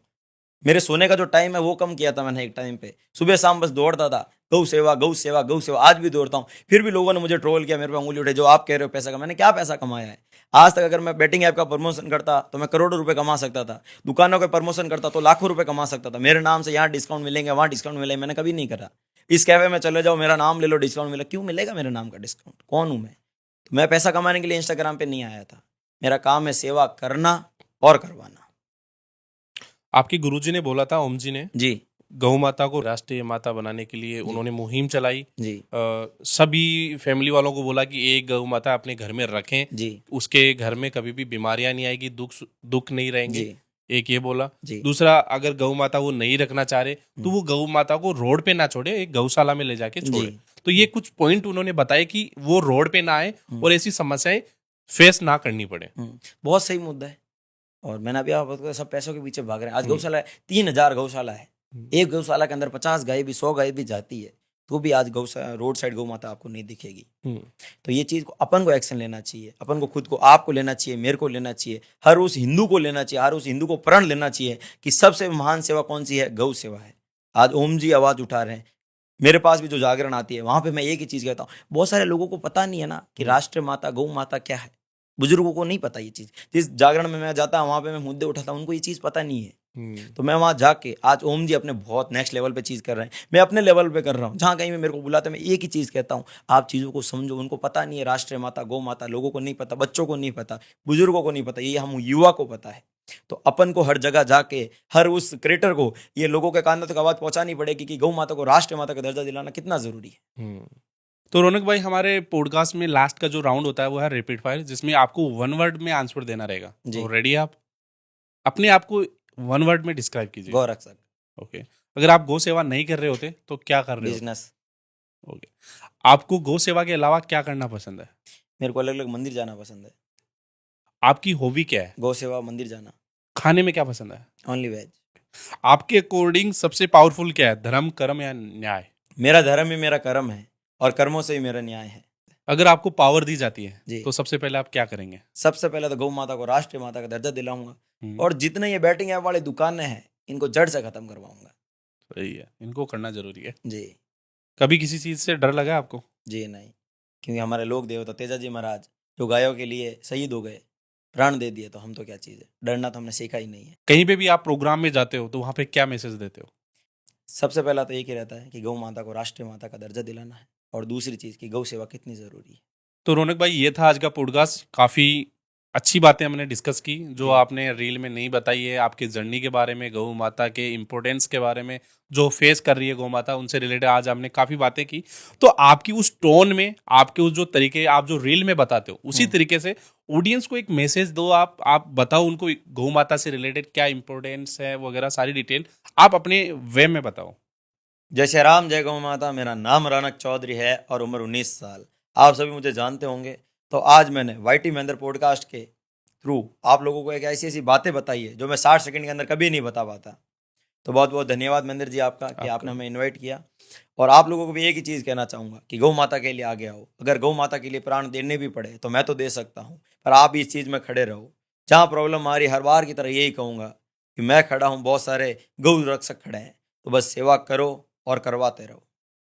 मेरे सोने का जो टाइम है वो कम किया था मैंने एक टाइम पे, सुबह शाम बस दौड़ता था, गौ सेवा गौ सेवा गौ सेवा। आज भी दौड़ता हूँ, फिर भी लोगों ने मुझे ट्रोल किया, मेरे पे उंगली उठे, जो आप कह रहे हो पैसा का। मैंने क्या पैसा कमाया है आज तक? अगर मैं बेटिंग ऐप का प्रमोशन करता तो मैं करोड़ों रुपए कमा सकता था, दुकानों का प्रमोशन करता तो लाखों रुपए कमा सकता था। मेरे नाम से यहाँ डिस्काउंट मिलेंगे, वहाँ डिस्काउंट मिलेंगे, मैंने कभी नहीं करा। इस कैफे में चले जाओ, मेरा नाम ले लो, डिस्काउंट मिला। क्यों मिलेगा मेरे नाम का डिस्काउंट? कौन हूँ मैं? तो मैं पैसा कमाने के लिए इंस्टाग्राम पे नहीं आया था। मेरा काम है सेवा करना और करवाना। आपके गुरुजी ने बोला था, ओम जी ने, जी गौ माता को राष्ट्रीय माता बनाने के लिए उन्होंने मुहिम चलाई। जी सभी फैमिली वालों को बोला कि एक गौ माता अपने घर में रखें, जी उसके घर में कभी भी बीमारियां नहीं आएगी, दुख नहीं रहेंगे। जी एक ये बोला। जी दूसरा, अगर गौ माता वो नहीं रखना चाह रहे तो वो गौ माता को रोड पे ना छोड़े, एक गौशाला में ले जाके छोड़े। जी तो ये कुछ पॉइंट उन्होंने बताए कि वो रोड पे ना आए और ऐसी समस्याएं फेस ना करनी पड़े। बहुत सही मुद्दा है। और मैंने अभी आपको बताया, सब पैसों के पीछे भाग रहे हैं। आज गौशाला है, 3,000 गौशाला है। एक गौशाला के अंदर 50 गाय भी, 100 गाय भी जाती है, तो भी आज गौशाला रोड साइड गौ माता आपको नहीं दिखेगी। तो ये चीज को अपन को एक्शन लेना चाहिए, अपन को खुद को, आपको लेना चाहिए, मेरे को लेना चाहिए, हर उस हिंदू को लेना चाहिए, हर उस हिंदू को प्रण लेना चाहिए कि सबसे महान सेवा कौन सी है? गौ सेवा है। आज ओम जी आवाज उठा रहे हैं, मेरे पास भी जो जागरण आती है वहां पे मैं एक ही चीज कहता हूँ। बहुत सारे लोगों को पता नहीं है ना कि राष्ट्र माता गौ माता क्या है। बुजुर्गों को नहीं पता ये चीज। जिस जागरण में मैं जाता हूँ, वहां पे मैं मुद्दे उठाता हूँ, उनको ये चीज पता नहीं है। तो मैं वहां जाके, आज ओम जी अपने बहुत नेक्स्ट लेवल पे चीज कर रहे हैं, मैं अपने लेवल पे कर रहा हूँ। जहां कहीं में मेरे को बुलाते हैं, मैं एक ही चीज कहता हूँ, आप चीजों को समझो। उनको पता नहीं है राष्ट्रीय माता गौ माता, लोगों को नहीं पता, बच्चों को नहीं पता, बुजुर्गों को नहीं पता, ये हम युवा को पता है। तो अपन को हर जगह जाके, हर उस क्रिएटर को ये लोगों के कानों तक आवाज पहुंचानी पड़ेगी कि गौ माता को राष्ट्रीय माता का दर्जा दिलाना कितना जरूरी है। तो रौनक भाई, हमारे पॉडकास्ट में लास्ट का जो राउंड होता है वो है रैपिड फायर, जिसमें आपको 1 वर्ड में आंसर देना रहेगा। तो रेडी आप? अपने आप को 1 वर्ड में डिस्क्राइब कीजिए। गौरक्षक। ओके। अगर आप गौ सेवा नहीं कर रहे होते तो क्या कर रहे होते? बिजनेस। ओके। आपको गौ सेवा के अलावा क्या करना पसंद है? मेरे को अलग अलग मंदिर जाना पसंद है। आपकी हॉबी क्या है? गौ सेवा, मंदिर जाना। खाने में क्या पसंद है? Only veg. आपके अकॉर्डिंग सबसे पावरफुल क्या है, धर्म, कर्म या न्याय? मेरा धर्म ही मेरा कर्म है, और कर्मों से ही मेरा न्याय है। अगर आपको पावर दी जाती है जी। तो सबसे पहले आप क्या करेंगे? सबसे पहले तो गौ माता को राष्ट्रीय माता का दर्जा दिलाऊंगा, हम्म। और जितने ये बैटिंग ऐप वाले दुकानें हैं, इनको जड़ से खत्म करवाऊंगा। सही है, इनको करना जरूरी है। जी। कभी किसी चीज से डर लगा आपको? जी नहीं, क्योंकि हमारे लोक देवता तेजाजी महाराज जो गायों के लिए शहीद हो गए, प्राण दे दिए, तो हम तो क्या चीज़ है, डरना तो हमने सीखा ही नहीं है। कहीं पे भी आप प्रोग्राम में जाते हो तो वहां पे क्या मैसेज देते हो? सबसे पहला तो एक ही रहता है कि गौ माता को राष्ट्रीय माता का दर्जा दिलाना है, और दूसरी चीज़ कि गौ सेवा कितनी ज़रूरी है। तो रौनक भाई, ये था आज का पॉडकास्ट। काफी अच्छी बातें हमने डिस्कस की, जो आपने रील में नहीं बताई है, आपकी जर्नी के बारे में, गौ माता के इम्पोर्टेंस के बारे में, जो फेस कर रही है गौ माता, उनसे रिलेटेड आज हमने काफी बातें की। तो आपकी उस टोन में, आपके उस जो तरीके आप जो रील में बताते हो, उसी तरीके से ऑडियंस को एक मैसेज दो। आप बताओ उनको गौ माता से रिलेटेड क्या इंपॉर्टेंस है वगैरह, सारी डिटेल आप अपने वे में बताओ। जय श्री राम, जय गौ माता। मेरा नाम रौनक चौधरी है और उम्र 19 साल। आप सभी मुझे जानते होंगे। तो आज मैंने वाईटी महेंद्र पॉडकास्ट के थ्रू आप लोगों को एक ऐसी ऐसी बातें बताई है जो मैं 60 सेकंड के अंदर कभी नहीं बता पाता। तो बहुत बहुत धन्यवाद महेंद्र जी आपका कि आपने हमें इनवाइट किया। और आप लोगों को भी एक ही चीज़ कहना चाहूँगा कि गौ माता के लिए आगे आओ। अगर गौ माता के लिए प्राण देने भी पड़े तो मैं तो दे सकता हूँ, पर आप इस चीज़ में खड़े रहो। जहाँ प्रॉब्लम आ रही, हर बार की तरह यही कहूँगा कि मैं खड़ा हूँ, बहुत सारे गौ रक्षक खड़े हैं, तो बस सेवा करो और करवाते रहो।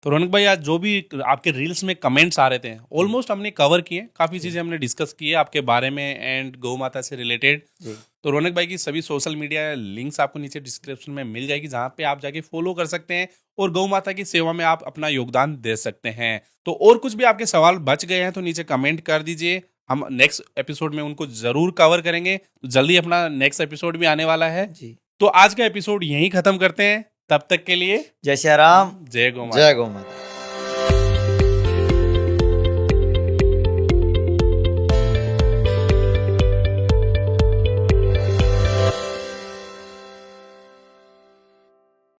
तो रौनक भाई, आज जो भी आपके रील्स में कमेंट्स आ रहे थे ऑलमोस्ट हमने कवर किए, काफी चीजें हमने डिस्कस की है आपके बारे में एंड गौ माता से रिलेटेड। जी। तो रौनक भाई की सभी सोशल मीडिया लिंक्स आपको नीचे डिस्क्रिप्शन में मिल जाएगी, जहां पे आप जाके फॉलो कर सकते हैं और गौ माता की सेवा में आप अपना योगदान दे सकते हैं। तो और कुछ भी आपके सवाल बच गए हैं तो नीचे कमेंट कर दीजिए, हम नेक्स्ट एपिसोड में उनको जरूर कवर करेंगे। तो जल्दी अपना नेक्स्ट एपिसोड भी आने वाला है। जी। तो आज का एपिसोड यहीं खत्म करते हैं, तब तक के लिए जय श्री राम, जय गौ माता। जय गौ माता।